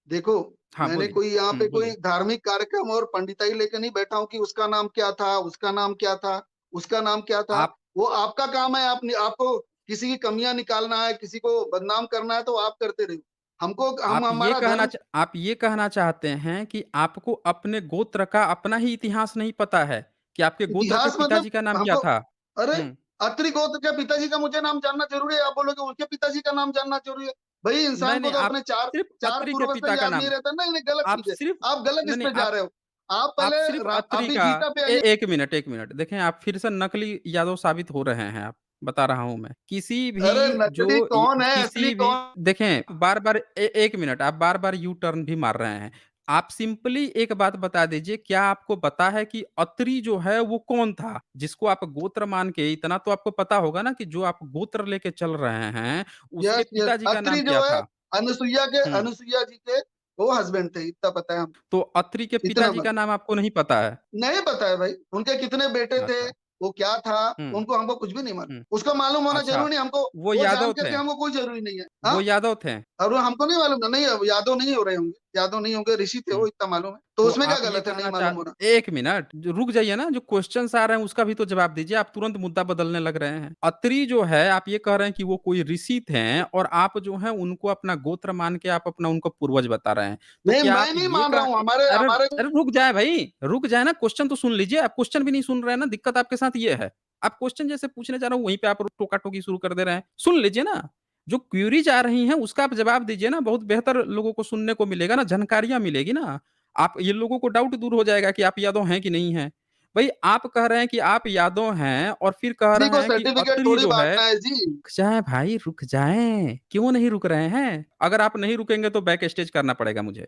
देखो, हाँ, मैंने बोलिए। कोई यहाँ पे कोई बोलिए। धार्मिक कार्यक्रम और पंडिताई लेके नहीं बैठा हूँ कि उसका नाम क्या था, उसका नाम क्या था, उसका नाम क्या था। आप वो आपका काम है, आपको किसी की कमियां निकालना है, किसी को बदनाम करना है तो आप करते रहिए। हमको हम हमारा धर्म। आप ये कहना चाहते हैं कि आपको अपने गोत्र का अपना ही इतिहास नहीं पता है, कि आपके गोत्र के इतिहास मतलब पिताजी का नाम क्या हमको, था? अरे हुँ। अत्रि गोत्र के पिताजी का मुझे नाम जानना जरूरी है? आप बोलोगे उनके पिताजी का नाम जानना जरूरी है? भाई नहीं, इंसान को नहीं, तो आप अपने चार सिर्फ़ चार अत्रि के पूर्वज से पिता का याद नहीं नाम रहता ना, इन्हें गलत आप चीज है। सिर्फ़ आप गलत इस नहीं, नहीं, पे जा रहे हो। आप आप पहले सिर्फ़ अत्रि अभी का गीता पे आइए। 1 मिनट। देखें, आप फिर से नकली यादव साबित हो रहे हैं आप, बता रहा हूँ मैं। किसी भी अरे जो नकली इ कौन है, असली किसी भी कौन? देखें, बार-बार 1 मिनट, आप बार-बार यू टर्न भी मार रहे हैं। आप सिंपली एक बात बता दीजिए, क्या आपको पता है कि अत्रि जो है वो कौन था? जिसको आप गोत्र मान के इतना तो आपको पता होगा ना कि जो आप गोत्र लेके चल रहे हैं, उसके यस यस, पिताजी का नाम अत्रि जो क्या है था? हुँ, अनुसुईया जी के वो हस्बैंड थे, इतना पता है हमको। तो अत्रि के इतना पिताजी का पता नाम आपको नहीं पता है? नहीं पता है भाई, उनके कितने बेटे थे, अच्छा। वो क्या था, हुँ, उनको हमको कुछ भी नहीं मालूम। हुँ। उसका मालूम होना अच्छा, जरूरी नहीं हमको। वो वो यादव जान थे? करके हमको कोई जरूरी नहीं है। वो हाँ, यादव थे? और वो हमको नहीं मालूम ना, नहीं अब यादव नहीं हो रहे होंगे, यादव नहीं होंगे, ऋषि थे हुँ। वो, इतना मालूम है। तो तो उसमें क्या आप ये गलत है नहीं कहना मालूम होना? 1 मिनट, जो रुक जाइए ना, जो क्वेश्चन्स आ रहे हैं उसका भी तो जवाब दीजिए, आप तुरंत मुद्दा बदलने लग रहे हैं। अत्रि जो है, आप ये कह रहे हैं कि वो कोई ऋषि थे और आप जो है उनको अपना गोत्र मान के आप अपना उनको पूर्वज बता रहे हैं। तो नहीं क्या आप मैं नहीं ये मान रहा कह हूँ, हमारे अरे हमारे अरे रुक जाए भई, रुक जाए ना, क्वेश्चन तो सुन लीजिए, आप क्वेश्चन भी नहीं सुन रहे हैं ना, दिक्कत आपके साथ ये है। आप क्वेश्चन जैसे पूछने जा रहा हूँ, वहीं पे आप टोका-टोकी शुरू कर दे रहे हैं। सुन लीजिए ना, जो क्वेरीज़ आ रही हैं उसका आप जवाब दीजिए ना, बहुत बेहतर लोगों को सुनने को मिलेगा ना, जानकारियाँ मिलेगी ना। आप ये लोगों को डाउट दूर हो जाएगा कि आप यादव हैं कि नहीं हैं। भई आप कह रहे हैं कि आप यादव हैं और फिर कह किसी रहे को हैं कि सर्टिफिकेट अत्रि थोड़ी जो है बांटना है जी। रुक जाएँ भाई, रुक जाएँ। क्यों नहीं रुक रहे हैं? अगर आप नहीं रुकेंगे तो बैक स्टेज करना पड़ेगा मुझे।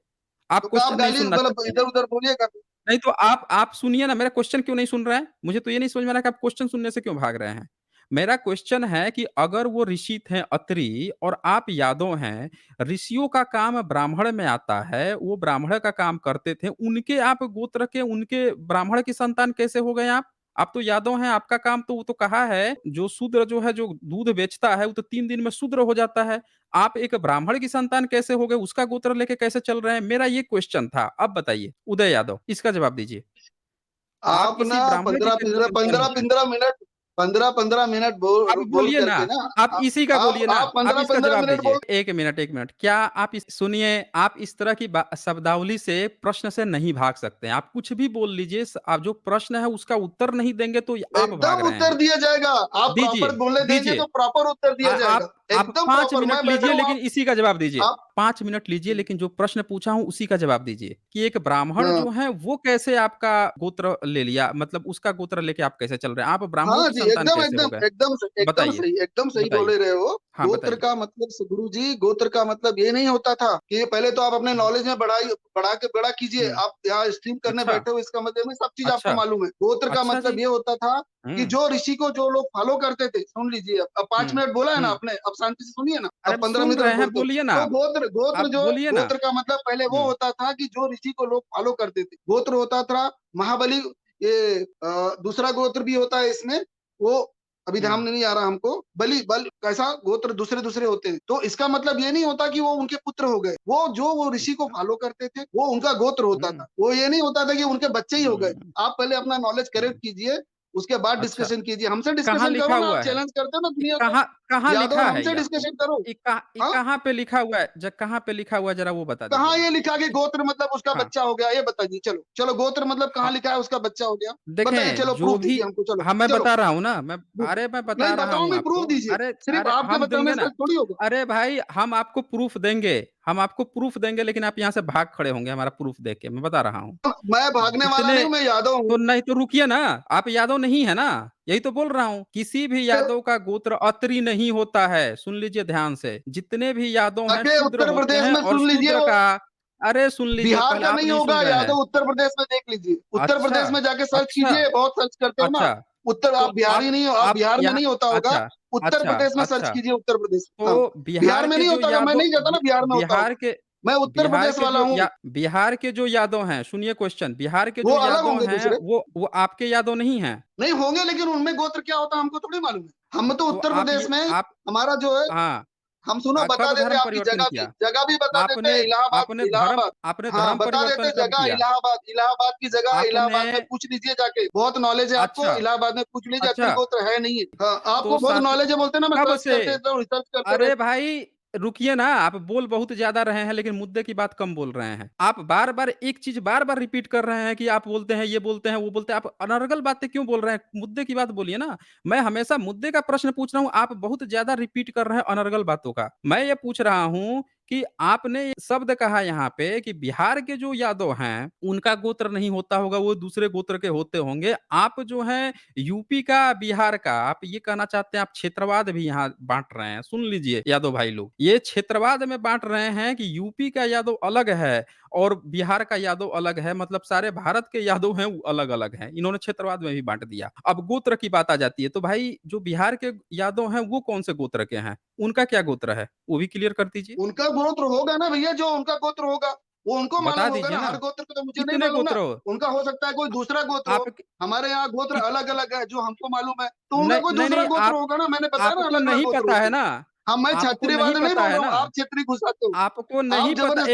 आप तो आप क्वेश्चन नहीं गाली सुनना मतलब चाहते हैं। इधर उधर बोलिएगा। नहीं तो आप सुनिए ना, मेरा क्वेश्चन क्यों नहीं सुन रहे हैं? मुझे तो ये नहीं समझ में आ रहा कि आप क्वेश्चन सुनने से क्यों भाग रहे हैं? मेरा क्वेश्चन है कि अगर वो ऋषि थे अत्रि और आप यादव हैं, ऋषियों का काम ब्राह्मण में आता है, वो ब्राह्मण का काम करते थे, उनके आप गोत्र के उनके ब्राह्मण की संतान कैसे हो गए आप? आप तो यादव हैं, आपका काम तो वो तो कहा है, जो शूद्र जो है, जो दूध बेचता है, वो तो 3 दिन में शूद्र हो जाता है। आप एक ब्राह्मण की संतान कैसे हो गए? उसका गोत्र लेके कैसे चल रहे हैं? मेरा ये क्वेश्चन था। अब बताइए, उदय यादव, इसका जवाब दीजिए। आप आप किसी ना ब्राह्मण जी 15 कैसे 15 संतान हो 15 गए? 15 मिनट 15 मिनट आप बोल बोलिए ना, करके ना, आप इसी का बोलिए ना, आप आप 15 इसका 15 जवाब मिनट दीजिए। बोल। 1 मिनट, क्या आप इस सुनिए, आप इस तरह की बा शब्दावली से प्रश्न से नहीं भाग सकते हैं। आप कुछ भी बोल लीजिए, आप जो प्रश्न है उसका उत्तर नहीं देंगे तो आप भाग एकदम रहे उत्तर हैं। दिया जाएगा। आप दीजिए, प्रॉपर बोलने देंगे दीजिए। तो प्रॉपर उत्तर दिया जाएगा। आप एकदम 5 प्रॉपर, मिनट मैं बैठा लीजिए हूँ लेकिन आप इसी का जवाब दीजिए। आप 5 मिनट लीजिए लेकिन जो प्रश्न पूछा हूँ उसी का जवाब दीजिए, कि एक ब्राह्मण हाँ जो है वो कैसे आपका गोत्र ले लिया? मतलब उसका गोत्र लेके आप कैसे चल रहे हैं? आप ब्राह्मणों हाँ की जी, संतान एकदम कैसे हो एकदम गए? बताइए, एकदम सही बताइए। बोले रहे हो। हाँ, गोत्र बताइए। का मतलब गुरु जी, गोत्र का मतलब ये नहीं होता था कि पहले तो आप अपने हुँ, नॉलेज में बड़ा कीजिए। हुँ। आप यहाँ स्ट्रीम करने अच्छा, बैठे हो, इसका मतलब में सब चीज आपको अच्छा, मालूम है। गोत्र का अच्छा मतलब जी। ये होता था कि हुँ, जो ऋषि को जो लोग फॉलो करते थे, सुन लीजिए, अब हुँ, 5 मिनट बोला है ना हुँ। आपने, अब शांति से सुनिए ना, अरे अब अब 15 सुन मिनट रहे हैं, बोलते हो। बोलिए ना तो आप। गोत्र गोत्र आप जो बोलिए ना। गोत्र का मतलब पहले वो हुँ, होता था कि जो ऋषि को लोग फॉलो करते थे, गोत्र होता था महाबली। ये दूसरा गोत्र भी होता है इसमें, वो अभी ध्यान हुँ, में नहीं आ रहा हमको। बलि बल कैसा गोत्र दूसरे दूसरे होते हैं, तो इसका मतलब ये नहीं होता कि वो उनके पुत्र हो गए। वो ऋषि को अच्छा। फॉलो करते थे वो उनका गोत्र होता हुँ, था। वो ये नहीं होता था कि उनके बच्चे ही हो गए। हुँ, आप पहले अपना नॉलेज करेक्ट हुँ, कीजिए। उसके बाद अच्छा, डिस्कशन कीजिए। हमसे कहाँ डिस्कशन करो लिखा ना, आप हुआ है? चैलेंज करते हो ना ये दुनिया को। कहाँ कहाँ यादव लिखा है हमसे ये आपको? डिस्कशन करो। ये हाँ? कहाँ पे लिखा हुआ है? कहाँ पे लिखा हुआ है ज़रा वो बता दीजिए कहाँ ये मुझे? लिखा कि कि गोत्र मतलब उसका हाँ, बच्चा हो गया, ये बताइए चलो। चलो गोत्र मतलब कहाँ हाँ, लिखा है उसका बच्चा हो गया? बताइए, देखें चलो जो प्रूफ भी दीजिए हमको, चलो, हाँ, मैं चलो। बता रहा हूँ ना, प्रूफ मैं नहीं बता रहा बताओ, हूँ मैं आपको। प्रूफ दीजिए। सिर्फ़ अरे आपके हम बताने देंगे से ना। थोड़ी होगा। अरे भाई हम आपको प्रूफ़ देंगे, लेकिन आप यहाँ से भाग खड़े होंगे हमारा प्रूफ़ देख के, मैं बता रहा हूँ। मैं भागने वाला जितने नहीं हूँ, मैं यादव हूँ। तो नहीं तो रुकिए ना, आप यादव नहीं है ना? यही तो बोल रहा हूँ। किसी भी यादव का गोत्र अत्री नहीं होता है, सुन लीजिए ध्यान से। जितने भी यादव हैं जाके शूद्र उत्तर होते प्रदेश हैं में और सुन लीजिए, शूद्र वो का अरे सुन लीजिए बिहार पहले का आप नहीं नहीं होगा, सुन रहे हैं। यादव उत्तर प्रदेश में देख लीजिए। उत्तर अच्छा, प्रदेश में जाके सर्च अच्छा, कीजिए, बहुत सर्च करते हो ना। अच्छा। उत्तर तो आप बिहारी नहीं हो, आप आप बिहार में यहाँ नहीं होता होगा। अच्छा, उत्तर अच्छा, प्रदेश में सर्च अच्छा। कीजिए, उत्तर प्रदेश। हाँ, तो बिहार बिहार में के नहीं जो होता होगा, मैं यादव नहीं कहता ना बिहार में होता होगा। मैं उत्तर प्रदेश वाला हूँ। बिहार के जो यादव हैं, सुनिए क्वेश्चन, बिहार के वो जो अलग यादव होंगे हैं, दूसरे। वो आपके यादव नहीं हैं। नहीं होंगे, लेकिन उनमें गोत्र क्या होता है हमको थोड़ी मालूम है। हम तो तो उत्तर प्रदेश में आप हमारा जो है, हाँ, हम सुनो बता कब देते धर्म आपकी परिवर्तन जगह भी, किया? जगह भी बता देते आपने इलाहाबाद, इलाहाबाद। आपने हाँ, धर्म बता परिवर्तन देते कब जगह किया? इलाहाबाद, इलाहाबाद की जगह आपने इलाहाबाद में पूछ लीजिए जाके, बहुत नॉलेज है आपको, अच्छा, इलाहाबाद में पूछ लीजिए, अच्छा, अत्री गोत्र है नहीं है। हाँ, तो आपको बहुत साथ नॉलेज है, बोलते हैं ना मैं कब सर्च से? करते रहता हूँ, रिसर्च करते अरे रहता भाई, रुकिए ना, आप बोल बहुत ज़्यादा रहे हैं, लेकिन मुद्दे की बात कम बोल रहे हैं। आप बार-बार एक चीज़ बार-बार रिपीट कर रहे हैं कि आप बोलते हैं, ये बोलते हैं, वो बोलते हैं। आप अनर्गल बातें क्यों बोल रहे हैं? मुद्दे की बात बोलिए ना। मैं हमेशा मुद्दे का प्रश्न पूछ रहा हूँ, आप बहुत ज़्यादा रिपीट कर रहे हैं अनर्गल बातों का। मैं ये पूछ रहा हूँ कि आपने ये शब्द कहा यहाँ पे कि बिहार के जो यादव हैं, उनका गोत्र नहीं होता होगा, वो दूसरे गोत्र के होते होंगे। आप जो हैं यूपी का, बिहार का, आप ये कहना चाहते हैं आप क्षेत्रवाद भी यहाँ बाँट रहे हैं। सुन लीजिए यादव भाई लोग, ये क्षेत्रवाद में बाँट रहे हैं कि यूपी का यादव अलग है और बिहार का यादव अलग है, मतलब सारे भारत के यादव हैं वो अलग-अलग हैं। इन्होंने क्षेत्रवाद में भी बाँट दिया। अब गोत्र की बात आ जाती है, तो भाई जो बिहार के यादव हैं वो कौन से गोत्र के हैं? उनका क्या गोत्र है? वो भी क्लियर कर दीजिए। उनका गोत्र होगा ना भैया, जो उनका गोत्र होगा वो उनको बता मालूम होगा दीजिए ना। ना, हर गोत्र को तो मुझे नहीं कितने मालूम ना। गोत्र हो? उनका हो सकता है कोई दूसरा गोत्र हो। आप हमारे यहाँ गोत्र कित अलग अलग है, जो हमको मालूम है, तो उनका नहीं, कोई नहीं, दूसरा नहीं, गोत्र आप होगा ना। मैंने बताया ना आपको अलग अलग नहीं गोत्र पता होते है हैं। ना? हाँ, मैं आपको नहीं क्षत्रियवाद नहीं पता बोल है रहा हूँ, ना? आप क्षत्रिय घुसाते हो। आपको आप नहीं पता जबरदस्त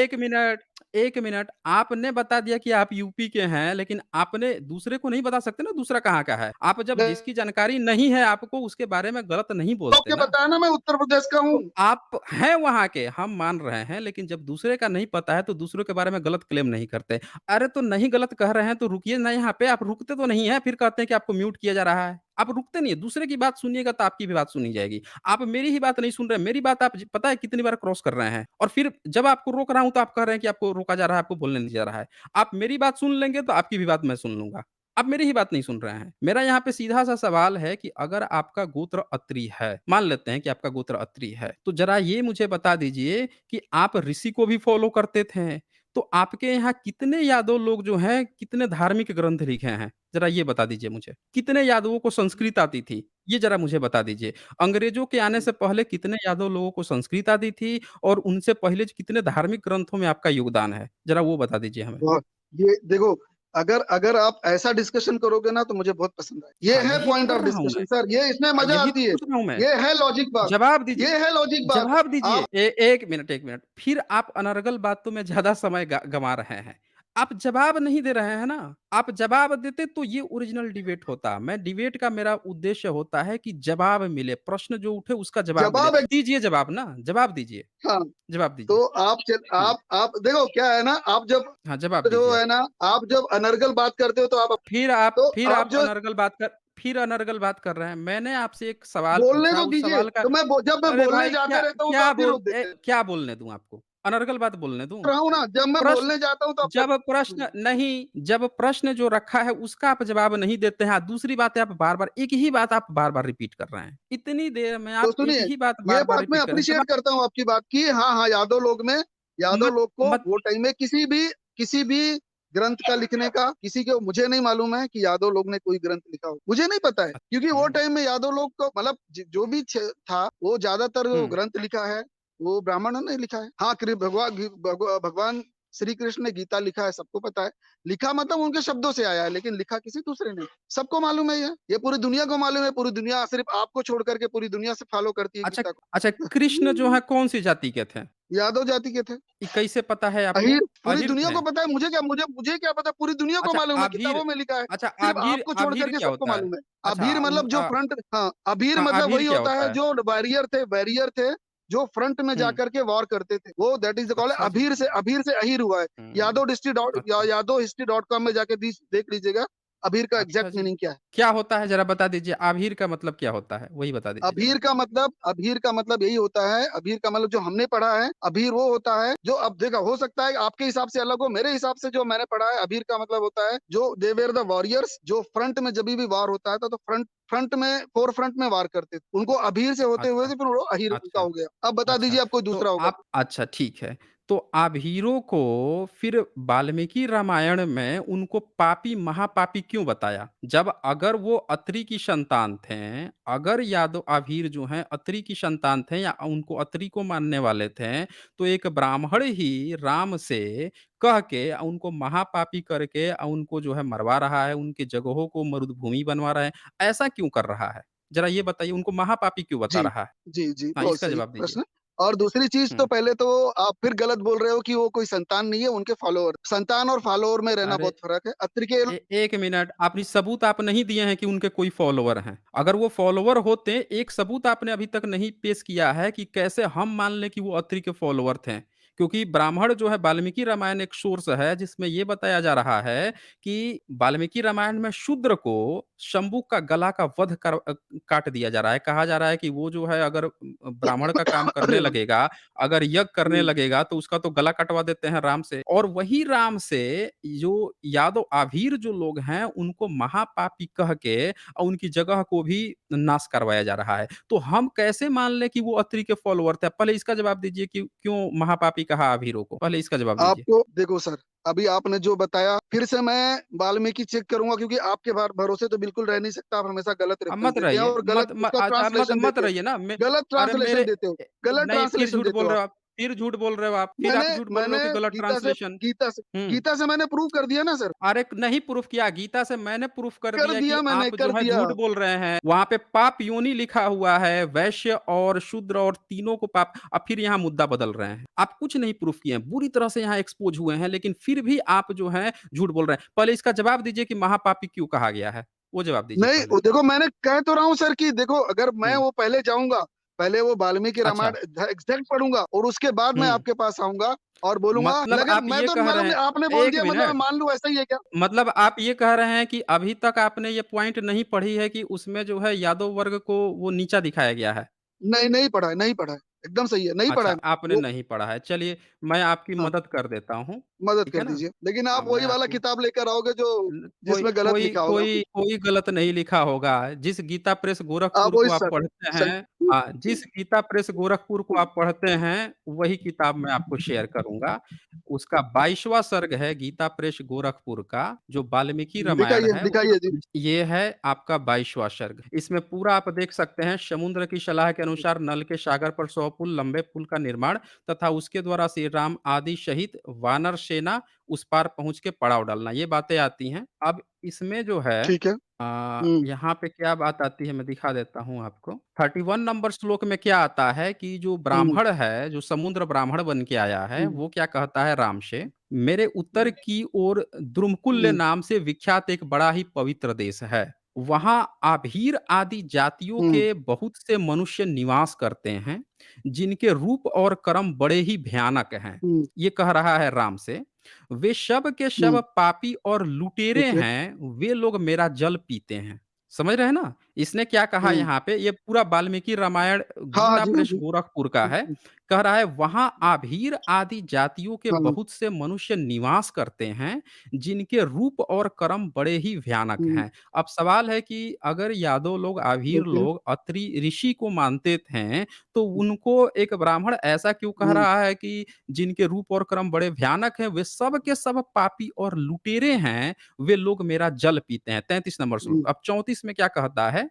1 मिनट, आपने बता दिया कि आप यूपी के हैं, लेकिन आपने दूसरे को नहीं बता सकते ना दूसरा कहाँ का है। आप जब जिसकी जानकारी नहीं है आपको उसके बारे में गलत नहीं बोलते के ना। बताया ना, मैं उत्तर प्रदेश का हूँ। तो आप हैं वहाँ के, हम मान रहे हैं, लेकिन जब दूसरे का नहीं पता है तो दूसरों के बारे में गलत क्लेम नहीं करते। अरे तो नहीं गलत कह रहे हैं तो रुकिए ना यहाँ पे, आप रुकते तो नहीं हैं, फिर कहते हैं कि आपको म्यूट किया जा रहा है। आप रुकते नहीं है, दूसरे की बात सुनिएगा तो आपकी भी बात सुनी जाएगी। आप मेरी ही बात नहीं सुन रहे हैं, मेरी बात आप ज पता है कितनी बार क्रॉस कर रहे हैं और फिर जब आपको रोक रहा हूँ तो आप कह रहे हैं कि आपको रोका जा रहा है, आपको बोलने नहीं जा रहा है। आप मेरी बात सुन लेंगे तो आपकी भी बात मैं सुन लूँगा। आप मेरी ही बात नहीं सुन रहे हैं। मेरा यहाँ पे सीधा-सा सवाल है कि अगर आपका गोत्र अत्री है, मान लेते हैं कि आपका गोत्र अत्री है, तो ज़रा ये मुझे बता दीजिए कि आप ऋषि को भी फ़ॉलो करते थे, तो आपके यहाँ कितने यादव लोग जो हैं, कितने धार्मिक ग्रंथ लिखे हैं? ज़रा ये बता दीजिए मुझे। कितने यादवों को संस्कृत आती थी? ये ज़रा मुझे बता दीजिए। अंग्रेज़ों के आने से पहले कितने यादव लोगों को संस्कृत आती थी और उनसे पहले कितने धार्मिक ग्रंथों में आपका योगदान है? ज़रा वो बता दीजिए हमें। बहुत ये देखो, अगर अगर आप ऐसा डिस्कशन करोगे ना तो मुझे बहुत पसंद आए। ये हाँ, है यही तो पॉइंट कर ऑफ रहा हूँ मैं। डिस्कशन सर, ये इसमें हाँ, मजा यही तो आती है। पूछ रहा हूँ मैं। ये है लॉजिक बात। जवाब दीजिए, ये है लॉजिक बात। जवाब दीजिए। आप 1 मिनट, फिर आप अनर्गल बातों में ज़्यादा समय गँवा रहे हैं। आप जवाब नहीं दे रहे हैं ना, आप जवाब देते तो ये ओरिजिनल डिबेट होता। मैं डिबेट का मेरा उद्देश्य होता है कि जवाब मिले, प्रश्न जो उठे उसका जवाब मिले। जवाब एक दीजिए जवाब ना, जवाब दीजिए, हाँ, जवाब दीजिए। तो हुँ, आप देखो क्या है ना, आप जब हाँ, जवाब जो दीजिए आप। है ना, आप जब अनर्गल बात करते हो तो आप जो फिर अनर्गल बात कर रहे हैं। मैंने आपसे एक सवाल बोलने पूछा, तो उस दीजिए। सवाल का तो जब मैं अरे बोलने भाई जाते रहता हूँ तो आप भी रोक देते हैं। क्या बोलने दूँ आपको? अनर्गल बात बोलने दूँ? रहा हूँ ना, जब मैं प्रश्न बोलने जाता हूँ तो आप जब प्रश्न जो रखा है उसका आप जवाब नहीं देते हैं। दूसरी बात है आप बार-बार एक ही बात आप बार-बार रिपीट कर रहे हैं। इतनी देर में तो आप एक सुनिए, ही बात ये बार-बार बात मैं रिपीट कर रहे हैं। अप्रिशिएट जवाब करता हूँ आपकी बात की। हाँ, हाँ, यादव मत लोग को मत वो टाइम में किसी भी ग्रंथ का लिखने का किसी को मुझे नहीं मालूम है कि यादव लोग ने कोई ग्रंथ लिखा हो। मुझे नहीं पता है, क्योंकि वो अच्छा। टाइम में यादव लोग को मतलब जो भी था, वो ज्यादातर जो हुँ। ग्रंथ लिखा है वो ब्राह्मणों ने लिखा है। हाँ, कृ भगवा घी भगवा भगवान श्री कृष्ण ने गीता लिखा है, सबको पता है। लिखा मतलब उनके शब्दों से आया है, लेकिन लिखा किसी दूसरे ने। सबको मालूम है ये पूरी दुनिया को मालूम है, पूरी दुनिया सिर्फ़ आपको छोड़ कर के पूरी दुनिया से फ़ॉलो करती है अच्छा गीता को। अच्छा, कृष्ण जो है कौन-सी जाति के थे? यादव जाति के थे। ये कैसे पता है आपको? अहीर, पूरी अहिर दुनिया थे। को पता है, मुझे क्या पता, पूरी दुनिया को अच्छा मालूम है, आभीर किताबों में लिखा है। अच्छा सिर्फ़ आभीर आपको छोड़ कर आभीर के क्या सबको होता है? मालूम है। अच्छा अभीर मतलब जो फ्रंट, हाँ, अभीर हाँ, मतलब आभीर वही क्या होता है होता है? जो वॉरियर थे, जो फ्रंट में हुँ, जाकर के वॉर करते थे। वो दैट इज़ द कॉल्ड अच्छा जी। अभीर से अहीर हुआ है। हुँ, अच्छा। यादव हिस्ट्री डॉट कॉम में जाके देख लीजिएगा, अभीर का अच्छा एग्ज़ैक्ट जी। मीनिंग क्या है। क्या होता है ज़रा बता दीजिए? आभीर का मतलब क्या होता है? वही बता दीजिए ज़रा। अभीर का मतलब यही होता है, अभीर का मतलब जो हमने पढ़ा है, अभीर वो होता है जो, अब देखा हो सकता है आपके हिसाब से अलग हो, मेरे हिसाब से जो मैंने पढ़ा है, अभीर का मतलब होता है जो दे वर द वॉरियर्स, जो फ्रंट में जभी भी वार होता था तो फ्रंट में, फोर फ्रंट में वार करते थे। उनको अभीर से होते हुए अच्छा, थे, फिर वो अहीर उनका अच्छा। हो गया। अब बता अच्छा, दीजिए, अब कोई तो दूसरा होगा। आप अच्छा ठीक है। तो आभीरों को फिर वाल्मीकि रामायण में उनको पापी, महापापी क्यों बताया? जब अगर वो अत्रि की संतान थे, अगर यादव आभीर जो हैं अत्रि की संतान थे या उनको अत्रि को मानने वाले थे, तो एक ब्राह्मण ही राम से कह के उनको महापापी करके उनको जो है मरवा रहा है, उनकी जगहों को मरुभूमि बनवा रहा है। ऐसा क्यों कर रहा है? ज़रा ये बताइए उनको महापापी क्यों बता जी, रहा है? जी, हाँ, बहुत इसका सही जवाब दीजिए। प्रश्न। और दूसरी चीज़ तो हुँ। पहले तो आप फिर गलत बोल रहे हो कि वो कोई संतान नहीं है, उनके फॉलोअर। संतान और फॉलोअर में रहना अरे! बहुत फ़र्क है। अत्रि के 1 मिनट, आपने सबूत आप नहीं दिए हैं कि उनके कोई फॉलोवर हैं। अगर वो फॉलोवर होते, एक सबूत आपने अभी तक नहीं पेश किया है कि कैसे हम मान लें कि वो अत्रि के फॉलोवर थे। क्योंकि ब्राह्मण जो है वाल्मीकि रामायण एक सोर्स है जिसमें ये बताया जा रहा है कि वाल्मीकि रामायण में शूद्र को शंभू का गला का वध काट दिया जा रहा है। कहा जा रहा है कि वो जो है अगर ब्राह्मण का काम करने अरे वाह! लगेगा, अगर यज्ञ करने हुँ, लगेगा तो उसका तो गला कटवा देते हैं राम से और वही राम से जो यादव आभीर जो लोग हैं उनको महापापी कह के और उनकी जगह को भी नाश करवाया जा रहा है। तो हम कैसे मान लें कि वो अत्रि के फॉलोवर थे? पहले इसका जवाब दीजिए कि क्यों महापापी कहा आभीरों को? पहले इसका जवाब दीजिए। आपको देखो सर, अभी आपने जो बताया, फिर से मैं वाल्मीकि चेक करूँगा, क्योंकि आपके भरोसे तो बिल्कुल रह नहीं सकता। आप हमेशा गलत रेफ़रेंस मत देते हैं रहिए, और मत गलत म उसका अच्छा मत ट्रांसलेशन मत देते हो। रहिए ना मैं गलत अरे ट्रांसलेशन मेरे देते हो, गलत नहीं फिर ट्रांसलेशन झूठ देते बोल हो रहे आप। हो आप, फिर झूठ बोल रहे हो आप, फिर मैंने आप झूठ बोल रहे मैंने हो कि गलत ट्रांसलेशन। हुँ। गीता से मैंने प्रूव कर दिया ना सर। अरे नहीं प्रूफ किया, गीता से मैंने प्रूफ कर दिया कि आप जो कर है दिया। झूठ बोल रहे हैं। वहाँ पे पाप योनि लिखा हुआ है, वैश्य और शूद्र और तीनों को पाप अब फिर यहाँ मुद्दा बदल रहे हैं। आप कुछ नहीं प्रूफ किए हैं, बुरी तरह से यहाँ एक्सपोज़ हुए हैं, लेकिन फिर भी आप जो हैं झूठ बोल रहे हैं। पहले इसका जवाब दीजिए कि महापापी क्यों कहा गया है? वो जवाब दीजिए नहीं, पहले। वो देखो, मैंने कह तो रहा हूँ सर कि देखो, अगर मैं हुँ, वो पहले जाऊँगा, पहले वो वाल्मीकि अच्छा। रामायण एग्ज़ैक्ट पढ़ूँगा और उसके बाद मैं हुँ, आपके पास आऊँगा और बोलूँगा, मतलब लगे आप मैं ये तो कह रहे मालूम हैं नहीं, आपने बोल 1 दिया मतलब मैं मिनट मान लूँ, ऐसा ही है क्या? मतलब आप ये कह रहे हैं कि अभी तक आपने ये पॉइंट नहीं पढ़ी है कि उसमें जो है यादव वर्ग को वो नीचा दिखाया गया है। नहीं, नहीं पढ़ा है, एकदम सही है, नहीं पढ़ा अच्छा, है। आपने वो नहीं पढ़ा है। चलिए, मैं आपकी हाँ, मदद कर देता हूँ, मदद ठीक है कर ना? दीजिए। लेकिन हाँ, आप मैं वही वाला आपकी किताब लेकर आओगे जो कोई जिसमें गलत कोई लिखा होगा। कोई कोई गलत नहीं लिखा होगा। जिस गीता प्रेस आप गोरखपुर को वही आप सर पढ़ते सही। हैं जिस गीता प्रेस गोरखपुर को आप पढ़ते हैं, वही किताब मैं आपको शेयर करूँगा। उसका 22वाँ सर्ग है गीता प्रेस गोरखपुर का, जो वाल्मीकि रामायण दिखाइए, है, दिखाइए जी। ये है आपका 22वाँ सर्ग। इसमें पूरा आप देख सकते हैं, समुद्र की सलाह के अनुसार नल के सागर पर 100 पुल लंबे पुल का निर्माण तथा उसके द्वारा श्री राम आदि सहित वानर सेना उस पार पहुँच के पड़ाव डालना, ये बातें आती हैं। अब इसमें जो है ठीक है। हुँ, यहाँ पे क्या बात आती है मैं दिखा देता हूँ आपको। 31 नंबर श्लोक में क्या आता है कि जो हुँ, ब्राह्मण है, जो समुद्र ब्राह्मण बन के आया है, हुँ, वो क्या कहता है राम से, मेरे उत्तर की ओर द्रुमकुल्य हुँ, नाम से विख्यात एक बड़ा ही पवित्र देश है। वहाँ आभीर आदि जातियों हुँ, के बहुत से मनुष्य निवास करते हैं, जिनके रूप और कर्म बड़े ही भयानक हैं। हुँ, ये कह रहा है राम से। वे सब के सब हुँ, पापी और लुटेरे ठीक है। हैं, वे लोग मेरा जल पीते हैं। समझ रहे हैं ना? इसने क्या कहा हुँ। यहाँ पे ये पूरा वाल्मीकि रामायण हाँ, हाँ, गीता जी, प्रेस जी। गोरखपुर का हुँ, है। हुँ, कह रहा है वहाँ आभीर आदि जातियों के हाँ, बहुत से मनुष्य निवास करते हैं, जिनके रूप और कर्म बड़े ही भयानक हुँ, हैं। अब सवाल है कि अगर यादव लोग, आभीर ओके। लोग अत्रि ऋषि को मानते थे, तो उनको एक ब्राह्मण ऐसा क्यों कह हुँ, रहा है कि जिनके रूप और कर्म बड़े भयानक हैं, वे सब के सब पापी और लुटेरे हैं, वे लोग मेरा जल पीते हैं। 33 नंबर हुँ, श्लोक। अब 34 में क्या कहता है?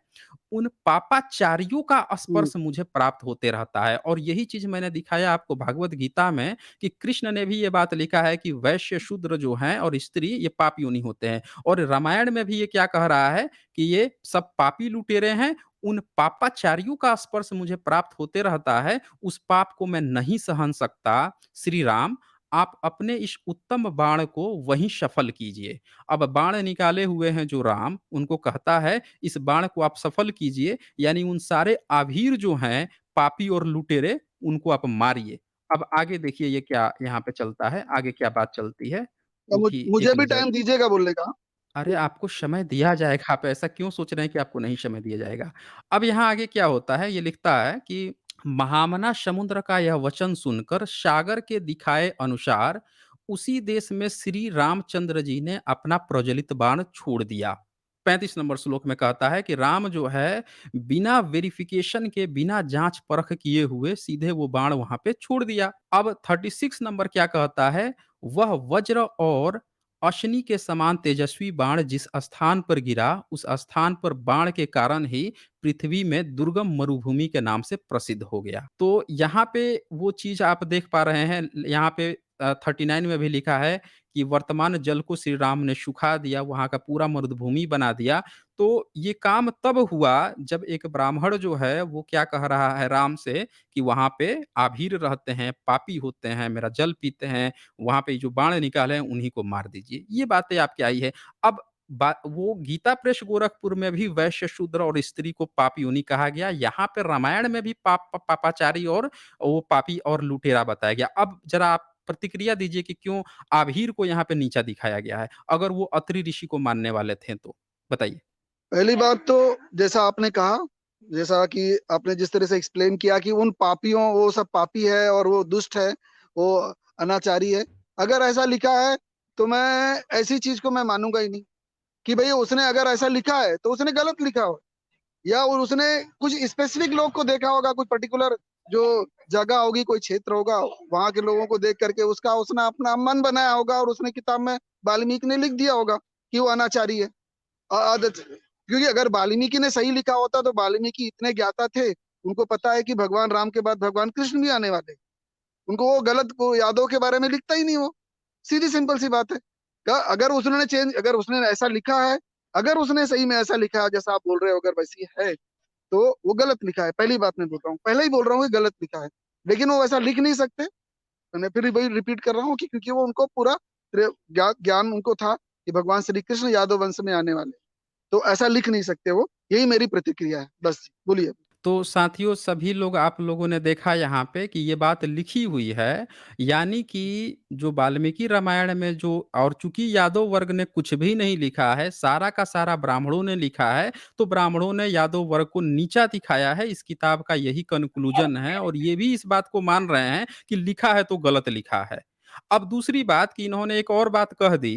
उन पापाचारियों का हुँ, स्पर्श मुझे प्राप्त होते रहता है और यही चीज़ मैंने मैंने दिखाया आपको भगवद गीता में कि कृष्ण ने भी ये बात लिखा है कि वैश्य, शूद्र जो हैं और स्त्री ये पापी योनि होते हैं और रामायण में भी ये क्या कह रहा है कि ये सब पापी लुटेरे हैं, उन पापाचारियों का स्पर्श मुझे प्राप्त होते रहता है, उस पाप को मैं नहीं सहन सकता। श्री राम, आप अपने इस उत्तम बाण को वहीं सफल कीजिए। अब बाण निकाले हुए हैं जो राम, उनको कहता है इस बाण को आप सफल कीजिए, यानी उन सारे आभीर जो हैं, पापी और लुटेरे, उनको आप मारिए। अब आगे देखिए ये क्या यहाँ पे चलता है, आगे क्या बात चलती है, वो भी मुझे एक भी नज़र। टाइम दीजिएगा बोलने का। अरे! आपको समय दिया जाएगा, आप ऐसा क्यों सोच रहे हैं कि आपको नहीं समय दिया जाएगा? अब यहाँ आगे क्या होता है, ये लिखता है कि महामना समुद्र का यह वचन सुनकर सागर के दिखाए अनुसार उसी देश में श्री रामचंद्र जी ने अपना प्रज्वलित बाण छोड़ दिया। 35 नंबर श्लोक में कहता है कि राम जो है बिना वेरिफिकेशन के, बिना जाँच परख किए हुए सीधे वो बाण वहाँ पे छोड़ दिया। अब 36 नंबर क्या कहता है, वह वज्र और अश्नि के समान तेजस्वी बाण जिस स्थान पर गिरा, उस स्थान पर बाण के कारण ही पृथ्वी में दुर्गम मरुभूमि के नाम से प्रसिद्ध हो गया। तो यहाँ पे वो चीज़ आप देख पा रहे हैं, यहाँ पे 39 में भी लिखा है कि वर्तमान जल को श्री राम ने सुखा दिया, वहाँ का पूरा मरुभूमि बना दिया। तो ये काम तब हुआ जब एक ब्राह्मण जो है वो क्या कह रहा है राम से कि वहाँ पे आभीर रहते हैं, पापी होते हैं, मेरा जल पीते हैं, वहाँ पे जो बाण निकाले हैं उन्हीं को मार दीजिए। ये बातें आपकी आई है। अब बा वो गीता प्रेस गोरखपुर में भी वैश्य, शूद्र और स्त्री को पाप योनि कहा गया। यहाँ पे रामायण में भी पापाचारी और वो पापी और लुटेरा बताया गया। अब ज़रा आप प्रतिक्रिया दीजिए कि क्यों आभीर को यहाँ पे नीचा दिखाया गया है? अगर वो अत्रि ऋषि को मानने वाले थे तो? बताइए। पहली बात तो जैसा आपने कहा, जैसा कि आपने जिस तरह से एक्सप्लेन किया कि उन पापियों, वो सब पापी है और वो दुष्ट है, वो अनाचारी है। अगर ऐसा लिखा है तो मैं ऐसी चीज को मैं मानूंगा ही नहीं कि भाई उसने अगर ऐसा लिखा है तो उसने गलत लिखा हो, या और उसने कुछ स्पेसिफिक लोग को देखा होगा, कुछ पर्टिकुलर जो जगह होगी, कोई क्षेत्र होगा, वहां के लोगों को देख करके उसका उसने अपना मन बनाया होगा और उसने किताब में वाल्मीकि ने लिख दिया होगा कि वो अनाचारी है। आदत, क्योंकि अगर वाल्मीकि ने सही लिखा होता तो वाल्मीकि इतने ज्ञाता थे, उनको पता है कि भगवान राम के बाद भगवान कृष्ण भी आने वाले, उनको वो गलत को यादों के बारे में लिखता ही नहीं वो। सीधी सिंपल सी बात है। अगर उसने चेंज, अगर उसने ऐसा लिखा है, अगर उसने सही में ऐसा लिखा है जैसा आप बोल रहे हो, अगर वैसी है तो वो गलत लिखा है। पहली बात मैं बोल रहा हूँ, पहले ही बोल रहा हूँ कि गलत लिखा है, लेकिन वो वैसा लिख नहीं सकते। मैं फिर वही रिपीट कर रहा हूँ कि क्योंकि वो उनको पूरा ज्ञान उनको था कि भगवान श्री कृष्ण यादव वंश में आने वाले, तो ऐसा लिख नहीं सकते वो। यही मेरी प्रतिक्रिया है, बस बोलिए। तो साथियों सभी लोग आप लोगों ने देखा यहाँ पे कि ये बात लिखी हुई है, यानी कि जो वाल्मीकि रामायण में जो और चूँकि यादव वर्ग ने कुछ भी नहीं लिखा है, सारा का सारा ब्राह्मणों ने लिखा है, तो ब्राह्मणों ने यादव वर्ग को नीचा दिखाया है, इस किताब का यही कन्क्लूज़न है और ये भी इस बात को मान रहे हैं कि लिखा है तो गलत लिखा है। अब दूसरी बात कि इन्होंने एक और बात कह दी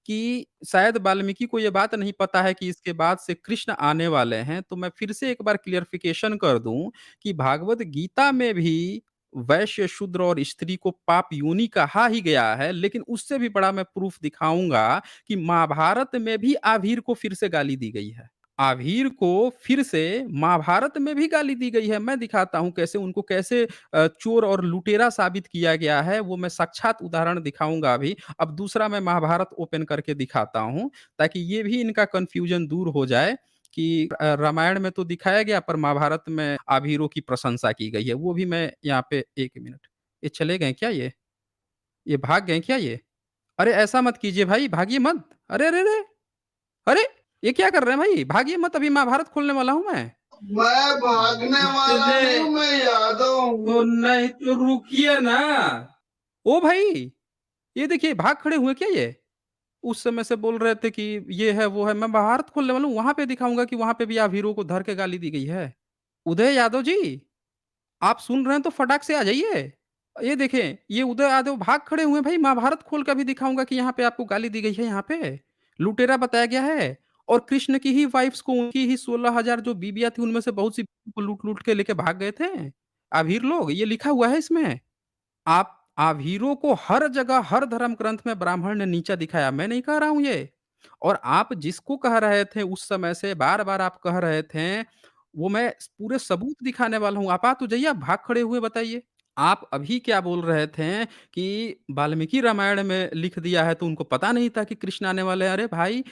कि शायद वाल्मीकि को ये बात नहीं पता है कि इसके बाद से कृष्ण आने वाले हैं, तो मैं फिर से एक बार क्लियरिफ़िकेशन कर दूँ कि भागवत गीता में भी वैश्य, शूद्र और स्त्री को पाप योनि कहा ही गया है, लेकिन उससे भी बड़ा मैं प्रूफ़ दिखाऊँगा कि महाभारत में भी आभीर को फिर से गाली दी गई है। आभीर को फिर से महाभारत में भी गाली दी गई है। मैं दिखाता हूँ कैसे उनको कैसे चोर और लुटेरा साबित किया गया है, वो मैं साक्षात उदाहरण दिखाऊँगा अभी। अब दूसरा मैं महाभारत ओपन करके दिखाता हूँ, ताकि ये भी इनका कन्फ्यूज़न दूर हो जाए कि रामायण में तो दिखाया गया पर महाभारत में आभीरों की प्रशंसा की गई है। वो भी मैं यहाँ पे 1 मिनट, ये चले गए क्या ये? ये भाग गए क्या ये? अरे ऐसा मत कीजिए भाई, भागिए मत। अरे, अरे, अरे! अरे! ये क्या कर रहे हैं भाई? भागिए मत, अभी महाभारत खोलने वाला हूँ मैं। मैं भागने वाला नहीं अरे! हूँ, मैं यादव तो हूँ। नहीं तो रुकिए ना। ओ भाई! ये देखिए भाग खड़े हुए क्या ये? उस समय से बोल रहे थे कि ये है, वो है। मैं महाभारत खोलने वाला हूँ, वहाँ पे दिखाऊँगा कि वहाँ पे भी आप हीरो को धर के गाली दी गई है। उदय यादव जी, आप सुन रहे हैं तो फटाक से आ जाइए। ये देखें, ये उदय यादव भाग खड़े हुए हैं भाई, महाभारत खोल के अभी दिखाऊँगा कि यहाँ पे आपको गाली दी गई है यहाँ पे। लुटेरा बताया गया है और कृष्ण की ही वाइफ्स को, उनकी ही 16,000 जो बीवियाँ थी, उनमें से बहुत सी को लूट-लूट के लेके भाग गए थे, अभीर लोग। ये लिखा हुआ है इसमें। आप आभीरों को हर जगह, हर धर्म ग्रंथ में ब्राह्मण ने नीचा दिखाया, मैं नहीं कह रहा हूँ ये। और आप जिसको कह रहे थे उस समय से बार-बार आप कह रहे थे, वो मैं पूरे सबूत दिखाने वाला हूँ। आप आ तो जाइए, आप भाग खड़े हुए बताइए। आप अभी क्या बोल रहे थे कि वाल्मीकि रामायण में लिख दिया है तो उनको पता नहीं था कि कृष्ण आने वाले हैं। अरे भाई,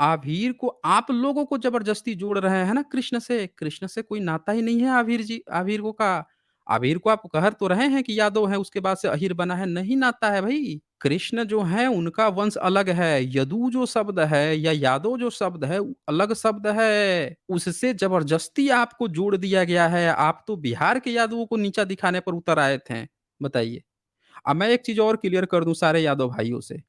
आभीर को आप लोगों को ज़बरदस्ती जोड़ रहे हैं ना कृष्ण से कोई नाता ही नहीं है आभीर को का। आभीर को आप कह तो रहे हैं कि यादव है, उसके बाद से अहीर बना है, नहीं नाता है भई। कृष्ण जो हैं उनका वंश अलग है, यदु जो शब्द है या यादव जो शब्द है वो अलग शब्द है। उससे ज़बरदस्ती आपको जोड़ दिया गया है, आप तो बिहार के यादवों को नीचा दिखाने पर उतर आए थे, बताइए। अब मैं एक चीज़ और क्लियर कर दूँ सारे यादव भाइयों से,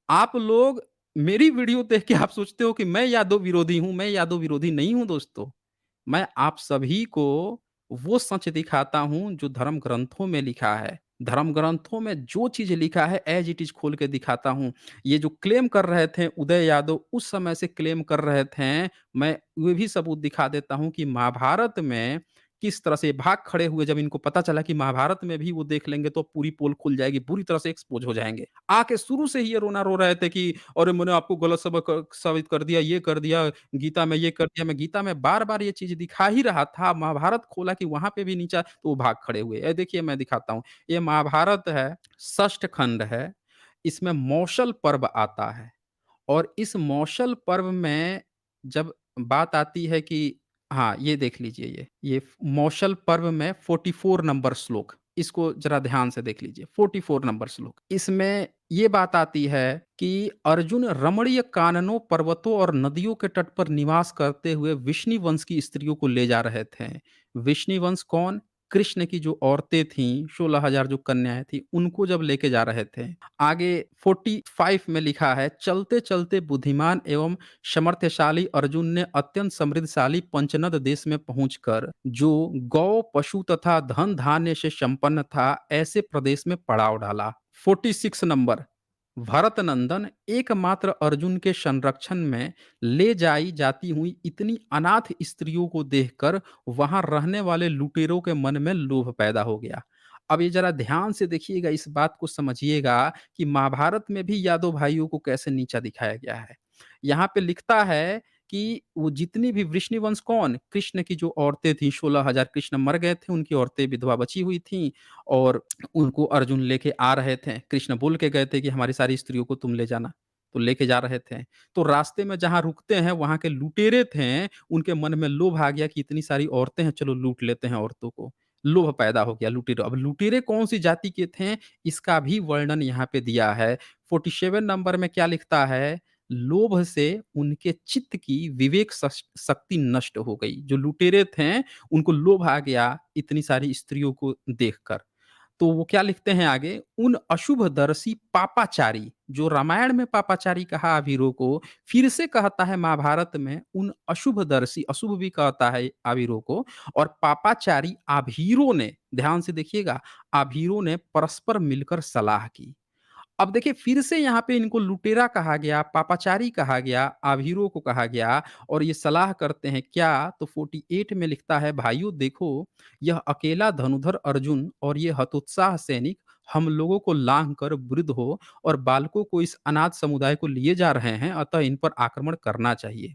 आप लोग मेरी वीडियो देख के आप सोचते हो कि मैं यादव विरोधी हूँ, मैं यादव विरोधी नहीं हूँ दोस्तों। मैं आप सभी को वो सच दिखाता हूँ जो धर्म ग्रंथों में लिखा है। धर्म ग्रंथों में जो चीज़ लिखा है एज़ इट इज़ खोल के दिखाता हूँ। ये जो क्लेम कर रहे थे उदय यादव उस समय से क्लेम कर रहे थे, मैं ये भी सबूत दिखा देता हूँ कि महाभारत में किस तरह से भाग खड़े हुए जब इनको पता चला कि महाभारत में भी वो देख लेंगे तो पूरी पोल खुल जाएगी, पूरी तरह से एक्सपोज़ हो जाएँगे। आके शुरू से ही ये रोना रो रहे थे कि अरे मैंने आपको गलत साबित कर दिया, ये कर दिया, गीता में ये कर दिया। मैं गीता में बार-बार ये चीज़ दिखा ही रहा था, महाभारत खोला कि वहाँ पे भी नीचा तो वो भाग खड़े हुए। ये देखिए मैं दिखाता हूँ, ये महाभारत है, षष्ठ खंड है, इसमें मौसल पर्व आता है। और इस मौसल पर्व में जब बात आती है कि हाँ, ये देख लीजिए ये मौसल पर्व में 44 नंबर श्लोक, इसको ज़रा ध्यान से देख लीजिए, 44 नंबर श्लोक। इसमें ये बात आती है कि अर्जुन रमणीय काननों, पर्वतों और नदियों के तट पर निवास करते हुए विष्णु वंश की स्त्रियों को ले जा रहे थे। विष्णु वंश कौन? कृष्ण की जो औरतें थीं, 16,000 जो कन्याएँ थीं, उनको जब लेके जा रहे थे। आगे 45 में लिखा है, चलते-चलते बुद्धिमान एवं सामर्थ्यशाली अर्जुन ने अत्यंत समृद्धशाली पंचनद देश में पहुंचकर जो गौ, पशु तथा धन-धान्य से संपन्न था, ऐसे प्रदेश में पड़ाव डाला। 46 नंबर, भरत नंदन एकमात्र अर्जुन के संरक्षण में ले जाई जाती हुई इतनी अनाथ स्त्रियों को देखकर वहां रहने वाले लुटेरों के मन में लोभ पैदा हो गया। अब ये जरा ध्यान से देखिएगा, इस बात को समझिएगा कि महाभारत में भी यादव भाइयों को कैसे नीचा दिखाया गया है। यहाँ पे लिखता है कि वो जितनी भी वृष्णिवंश कौन? कृष्ण की जो औरतें थीं, 16,000 कृष्ण मर गए थे, उनकी औरतें विधवा बची हुई थीं और उनको अर्जुन लेके आ रहे थे। कृष्ण बोल के गए थे कि हमारी सारी स्त्रियों को तुम ले जाना, तो लेके जा रहे थे। तो रास्ते में जहाँ रुकते हैं, वहाँ के लुटेरे थे, उनके मन में लोभ आ गया कि इतनी सारी औरतें हैं, चलो लूट लेते हैं औरतों को। लोभ पैदा हो गया लुटेरों। अब लुटेरे कौन-सी जाति के थे, इसका भी वर्णन यहाँ पे दिया है। 47 नंबर में क्या लिखता है? लोभ से उनके चित्त की विवेक शक्ति नष्ट हो गई। जो लुटेरे थे, उनको लोभ आ गया इतनी सारी स्त्रियों को देखकर। तो वो क्या लिखते हैं आगे, उन अशुभदर्शी पापाचारी, जो रामायण में पापाचारी कहा आवीरों को, फिर से कहता है महाभारत में उन अशुभदर्शी, अशुभ भी कहता है आवीरों को, और पापाचारी आभीरों ने, ध्यान से देखिएगा, आभीरों ने परस्पर मिलकर सलाह की। अब देखिए फिर से यहाँ पे इनको लुटेरा कहा गया, पापाचारी कहा गया, आभीरों को कहा गया और ये सलाह करते हैं क्या? तो 48 में लिखता है, भाइयों देखो, यह अकेला धनुधर अर्जुन और ये हतोत्साह सैनिक हम लोगों को लांघ कर वृद्ध हो और बालकों को इस अनाथ समुदाय को लिए जा रहे हैं, अतः इन पर आक्रमण करना चाहिए।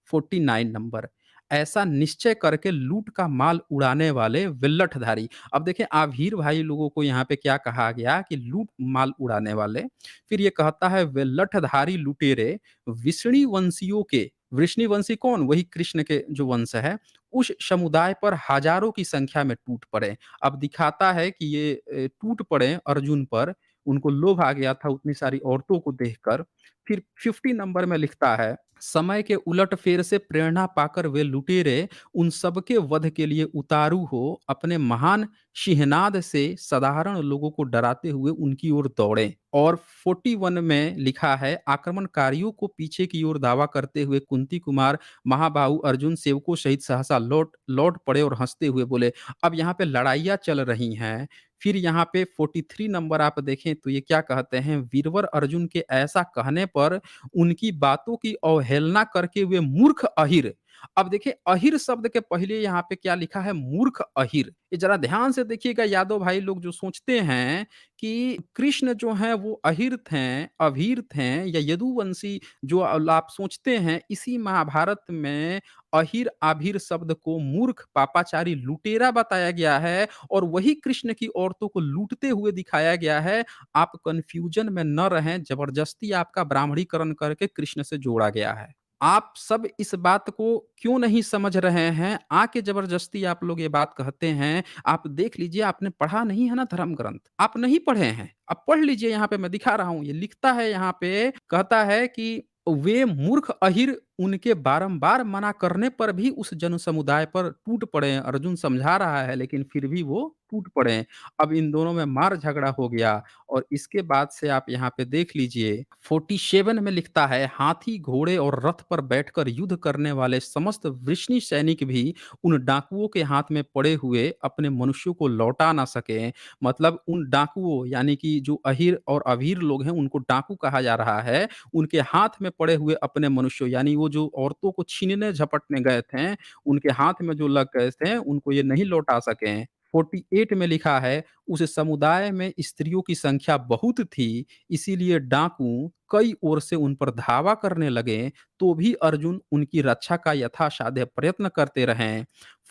49 नंबर, ऐसा निश्चय करके लूट का माल उड़ाने वाले विल्लठधारी। अब देखिए आभीर भाई लोगों को यहाँ पे क्या कहा गया कि लूट माल उड़ाने वाले। फिर ये कहता है विल्लठधारी लुटेरे विष्णु वंशियों के, वृष्णि वंशी कौन? वही कृष्ण के जो वंश है, उस समुदाय पर हजारों की संख्या में टूट पड़े। अब दिखाता है कि ये टूट पड़े अर्जुन पर, उनको लोभ आ गया था उतनी सारी औरतों को देखकर। फिर 50 नंबर में लिखता है, समय के उलटफेर से प्रेरणा पाकर वे लुटेरे उन सबके वध के लिए उतारू हो अपने महान सिंहनाद से साधारण लोगों को डराते हुए उनकी ओर दौड़े। और 41 में लिखा है, आक्रमणकारियों को पीछे की ओर दावा करते हुए कुंती कुमार महाबाहु अर्जुन सेवकों सहित सहसा लौट लौट पड़े और हंसते हुए बोले। अब यहाँ पे लड़ाइयाँ चल रही हैं। फिर यहाँ पे 43 नंबर आप देखें तो ये क्या कहते हैं, वीरवर अर्जुन के ऐसा कहने पर उनकी बातों की अवहेलना करके वे मूर्ख अहिर अब देखिए अहिर शब्द के पहले यहाँ पे क्या लिखा है मूर्ख अहिर। ये ज़रा ध्यान से देखिएगा यादव भाई लोग जो सोचते हैं कि कृष्ण जो हैं वो अहिर थे, अभीर थे या यदुवंशी जो आप सोचते हैं इसी महाभारत में अहिर, आभीर शब्द को मूर्ख, पापाचारी, लुटेरा बताया गया है और वही कृष्ण की औरतों को लूटते हुए दिखाया गया है। आप कन्फ्यूजन में न रहें, ज़बरदस्ती आपका ब्राह्मणीकरण करके कृष्ण से जोड़ा गया है। आप सब इस बात को क्यों नहीं समझ रहे हैं? आके ज़बरदस्ती आप लोग ये बात कहते हैं। आप देख लीजिए आपने पढ़ा नहीं है ना धर्म ग्रंथ, आप नहीं पढ़े हैं। आप पढ़ लीजिए यहाँ पे मैं दिखा रहा हूँ, ये लिखता है यहाँ पे, कहता है कि वे मूर्ख अहिर उनके बारंबार मना करने पर भी उस जन समुदाय पर टूट पड़े। अर्जुन समझा रहा है लेकिन फिर भी वो टूट पड़े। अब इन दोनों में मार झगड़ा हो गया और इसके बाद से आप यहाँ पे देख लीजिए 47 में लिखता है हाथी घोड़े और रथ पर बैठकर युद्ध करने वाले समस्त वृष्णि सैनिक भी उन डाकुओं के हाथ में पड़े हुए अपने मनुष्यों को लौटा ना सके। मतलब उन डाकुओं यानी कि जो अहिर और अभीर लोग हैं उनको डाकू कहा जा रहा है, उनके हाथ में पड़े हुए अपने मनुष्यों यानी वो जो औरतों को छीनने झपटने गए थे, उनके हाथ में जो लग गए थे उनको ये नहीं लौटा सके। 48 में लिखा है उस समुदाय में स्त्रियों की संख्या बहुत थी, इसीलिए डाकू कई ओर से उन पर धावा करने लगे, तो भी अर्जुन उनकी रक्षा का यथासाध्य प्रयत्न करते रहे।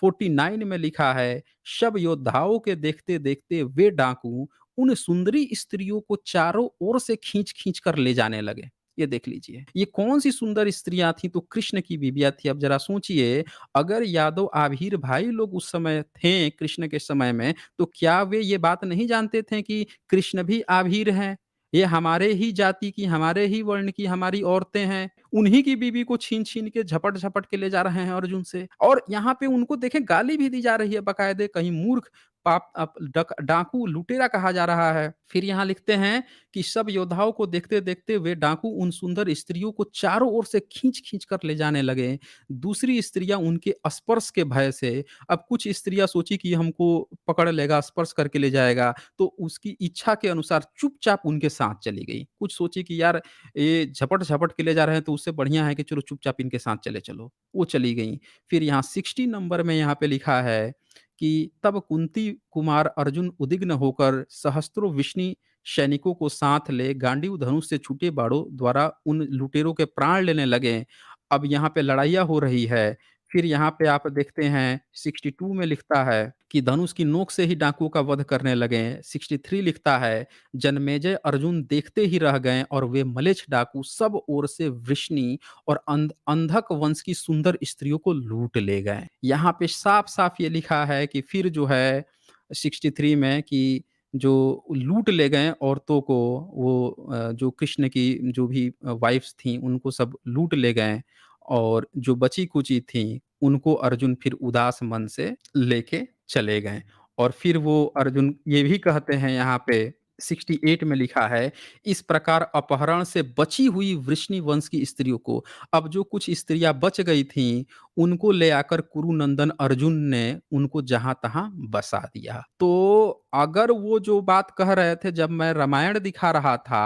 49 में लिखा है शब योद्धाओं के देखते देखते वे डाकू उन सुंदरी स्त्रियों को चारों ओर से खींच खींच कर ले जाने लगे। ये देख लीजिए ये कौन सी सुंदर स्त्रियां थी, तो कृष्ण की बीबियां थी। अब जरा सोचिए अगर यादव आभीर भाई लोग उस समय थे कृष्ण के समय में, तो क्या वे ये बात नहीं जानते थे कि कृष्ण भी आभीर हैं? ये हमारे ही जाति की, हमारे ही वर्ण की हमारी औरतें हैं। उन्हीं की बीवी को छीन-छीन के, झपट-झपट के ले जा रहे हैं अर्जुन से। और यहाँ पे उनको देखें गाली भी दी जा रही है बाकायदे, कहीं मूर्ख, पाप डाकू, लुटेरा कहा जा रहा है। फिर यहाँ लिखते हैं कि सब योद्धाओं को देखते-देखते वे डाकू उन सुंदर स्त्रियों को चारों ओर से खींच-खींच कर ले जाने लगे। दूसरी स्त्रियाँ उनके स्पर्श के भय से, अब कुछ स्त्रियाँ सोची कि हमको पकड़ लेगा, स्पर्श करके ले जाएगा, तो उसकी इच्छा के अनुसार चुपचाप उनके साथ चली गई। कुछ सोची कि यार ये झपट-झपट के ले जा रहे हैं तो उससे बढ़िया है कि चलो चुपचाप इनके साथ चले चलो, वो चली गईं। फिर यहाँ 60 नंबर में यहाँ पे लिखा है कि तब कुंती कुमार अर्जुन उद्विग्न होकर सहस्त्रों विष्णि सैनिकों को साथ ले गांडीव धनुष से छूटे बाणों द्वारा उन लुटेरों के प्राण लेने लगे। अब यहाँ पे लड़ाइयाँ हो रही है। फिर यहाँ पे आप देखते हैं 62 में लिखता है कि धनुष की नोक से ही डाकुओं का वध करने लगे। 63 लिखता है जन्मेजय अर्जुन देखते ही रह गए और वे मलेच्छ डाकू सब ओर से वृष्णि और अंधक वंश की सुंदर स्त्रियों को लूट ले गए। यहाँ पे साफ-साफ ये लिखा है कि फिर जो है 63 में कि जो लूट ले गए औरतों को, वो जो कृष्ण की जो भी वाइफ्स थीं उनको सब लूट ले गए और जो बची-कुची थीं उनको अर्जुन फिर उदास मन से लेके चले गए। और फिर वो अर्जुन ये भी कहते हैं यहाँ पे 68 में लिखा है, इस प्रकार अपहरण से बची हुई वृष्णि वंश की स्त्रियों को, अब जो कुछ स्त्रियाँ बच गई थीं, उनको ले आकर कुरुनंदन अर्जुन ने उनको जहाँ-तहाँ बसा दिया। तो अगर वो जो बात कह रहे थे जब मैं रामायण दिखा रहा था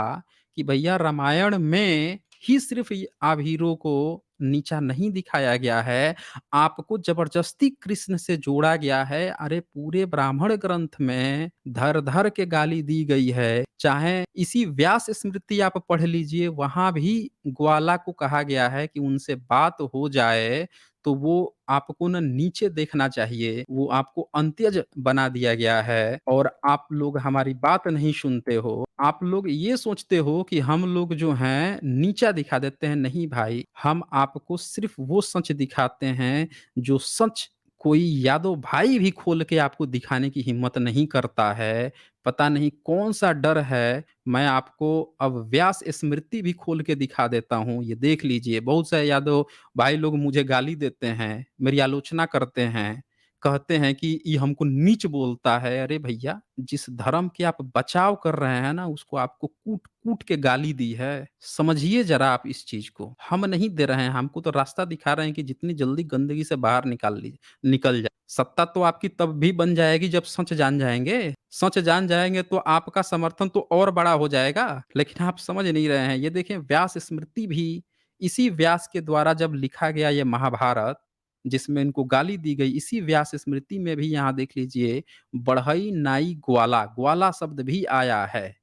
कि भैया रामायण में ही सिर्फ़ ये आप हीरो को नीचा नहीं दिखाया गया है, आपको ज़बरदस्ती कृष्ण से जोड़ा गया है। अरे पूरे ब्राह्मण ग्रंथ में धर-धर के गाली दी गई है। चाहे इसी व्यास स्मृति आप पढ़ लीजिए, वहाँ भी ग्वाला को कहा गया है कि उनसे बात हो जाए, तो वो आपको ना नीचे देखना चाहिए, वो आपको अंत्यज बना दिया गया है और आप लोग हमारी बात नहीं सुनते हो। आप लोग ये सोचते हो कि हम लोग जो हैं नीचा दिखा देते हैं, नहीं भाई, हम आपको सिर्फ़ वो सच दिखाते हैं जो सच कोई यादव भाई भी खोल के आपको दिखाने की हिम्मत नहीं करता है। पता नहीं कौन-सा डर है, मैं आपको अब व्यास स्मृति भी खोल के दिखा देता हूँ, ये देख लीजिए। बहुत से यादव भाई लोग मुझे गाली देते हैं, मेरी आलोचना करते हैं, कहते हैं कि ये हमको नीच बोलता है। अरे भैया, जिस धर्म के आप बचाव कर रहे हैं ना, उसको आपको कूट-कूट के गाली दी है। समझिए ज़रा आप इस चीज़ को। हम नहीं दे रहे हैं, हमको तो रास्ता दिखा रहे हैं कि जितनी जल्दी गंदगी से बाहर निकल जाए। सत्ता तो आपकी तब भी बन जाएगी जब सच जान जाएँगे। सच जान जाएँगे तो आपका समर्थन तो और बड़ा हो जाएगा, लेकिन आप समझ नहीं रहे हैं। ये देखिए व्यास स्मृति भी इसी व्यास के द्वारा जब लिखा गया ये महाभारत, जिसमें इनको गाली दी गई। इसी व्यास स्मृति में भी यहाँ देख लीजिए बढ़ई नाई ग्वाला, ग्वाला शब्द भी आया है।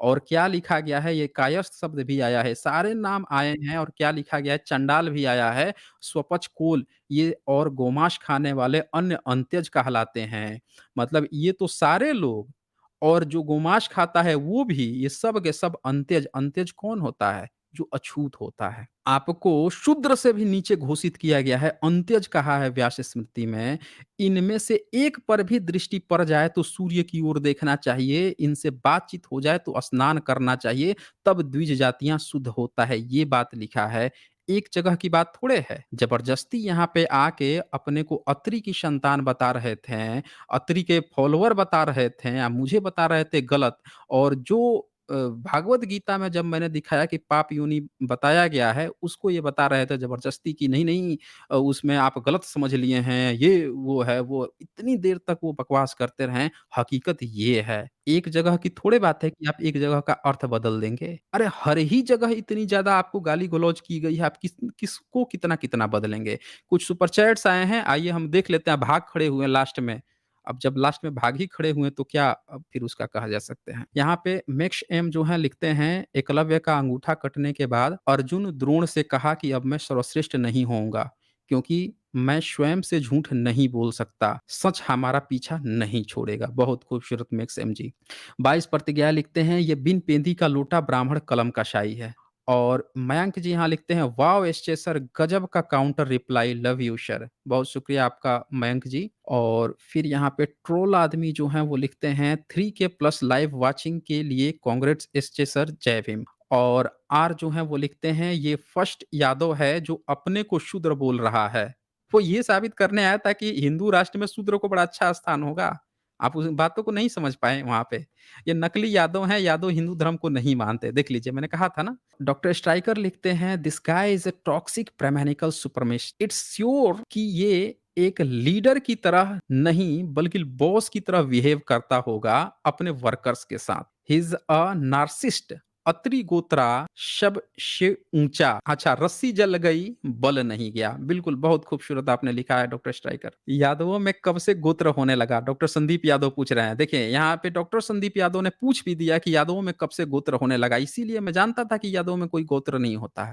और क्या लिखा गया है, ये कायस्थ शब्द भी आया है, सारे नाम आए हैं और क्या लिखा गया है, चंडाल भी आया है, स्वपच कोल ये और गोमांस खाने वाले अन्य अंत्यज कहलाते हैं। मतलब ये तो सारे लोग और जो गोमांस खाता है वो भी, ये सब के सब अंत्यज। अंत्यज कौन होता है? जो अछूत होता है। आपको शूद्र से भी नीचे घोषित किया गया है, अंत्यज कहा है व्यास स्मृति में। इनमें से एक पर भी दृष्टि पड़ जाए तो सूर्य की ओर देखना चाहिए, इनसे बातचीत हो जाए तो स्नान करना चाहिए, तब द्विज जातियां शुद्ध होता है। ये बात लिखा है। एक जगह की बात थोड़े है। जबरदस्ती यहाँ पे आके अपने को अत्रि की संतान बता रहे थे, अत्रि के फॉलोअर बता रहे थे या मुझे बता रहे थे गलत। और जो भागवत गीता में जब मैंने दिखाया कि पाप योनि बताया गया है, उसको ये बता रहे थे जबरदस्ती कि नहीं, नहीं उसमें आप गलत समझ लिए हैं, ये वो है, वो इतनी देर तक वो बकवास करते रहे, हकीकत ये है। एक जगह की थोड़े बात है कि आप एक जगह का अर्थ बदल देंगे। अरे हर ही जगह इतनी ज़्यादा आपको गाली-गलौज की गई है, आप किसको कितना-कितना बदलेंगे? कुछ सुपर चैट्स आए हैं, आइए हम देख लेते हैं, भाग खड़े हुए हैं लास्ट में। अब जब लास्ट में भाग ही खड़े हुए हैं तो क्या अब फिर उसका कहा जा सकते हैं। यहाँ पे मैक्स एम जो है लिखते हैं, एकलव्य का अंगूठा कटने के बाद अर्जुन द्रोण से कहा कि अब मैं सर्वश्रेष्ठ नहीं होऊँगा, क्योंकि मैं स्वयं से झूठ नहीं बोल सकता। सच हमारा पीछा नहीं छोड़ेगा। बहुत खूबसूरत मैक्स एम जी। 22 प्रतिज्ञा लिखते हैं, ये बिन पेंदी का लोटा ब्राह्मण कलम का शाई है। और मयंक जी यहाँ लिखते हैं, वाओ एसचे सर गजब का counter reply, love you sir. बहुत शुक्रिया आपका मयंक जी। और फिर यहाँ पे ट्रोल आदमी जो हैं वो लिखते हैं, 3K प्लस लाइव वाचिंग के लिए कांग्रेट्स एसचे सर, जय भीम। और आर जो हैं वो लिखते हैं, ये फर्स्ट यादव है जो अपने को शूद्र बोल रहा है। वो ये साबित करने आया था कि हिंदू राष्ट्र में शूद्र को बड़ा अच्छा स्थान होगा। आप उस बातों को नहीं समझ पाए वहाँ पे। ये नकली यादव हैं, यादव हिंदू धर्म को नहीं मानते। देख लीजिए मैंने कहा था ना। डॉक्टर स्ट्राइकर लिखते हैं, this guy is a toxic प्रेमेनिकल सुपरमिस्ट। इट्स श्योर कि ये एक लीडर की तरह नहीं बल्कि बॉस की तरह बिहेव करता होगा अपने वर्कर्स के साथ। He is a narcissist. Atri गोत्रा शब से ऊंचा। अच्छा, रस्सी जल गई बल नहीं गया। बिल्कुल, बहुत खूबसूरत आपने लिखा है डॉक्टर स्ट्राइकर। यादवों में कब से गोत्र होने लगा? डॉक्टर संदीप यादव पूछ रहे हैं। देखिए यहाँ पे डॉक्टर संदीप यादव ने पूछ भी दिया कि यादवों में कब से गोत्र होने लगा, इसीलिए मैं जानता था कि यादवों में कोई गोत्र नहीं होता है।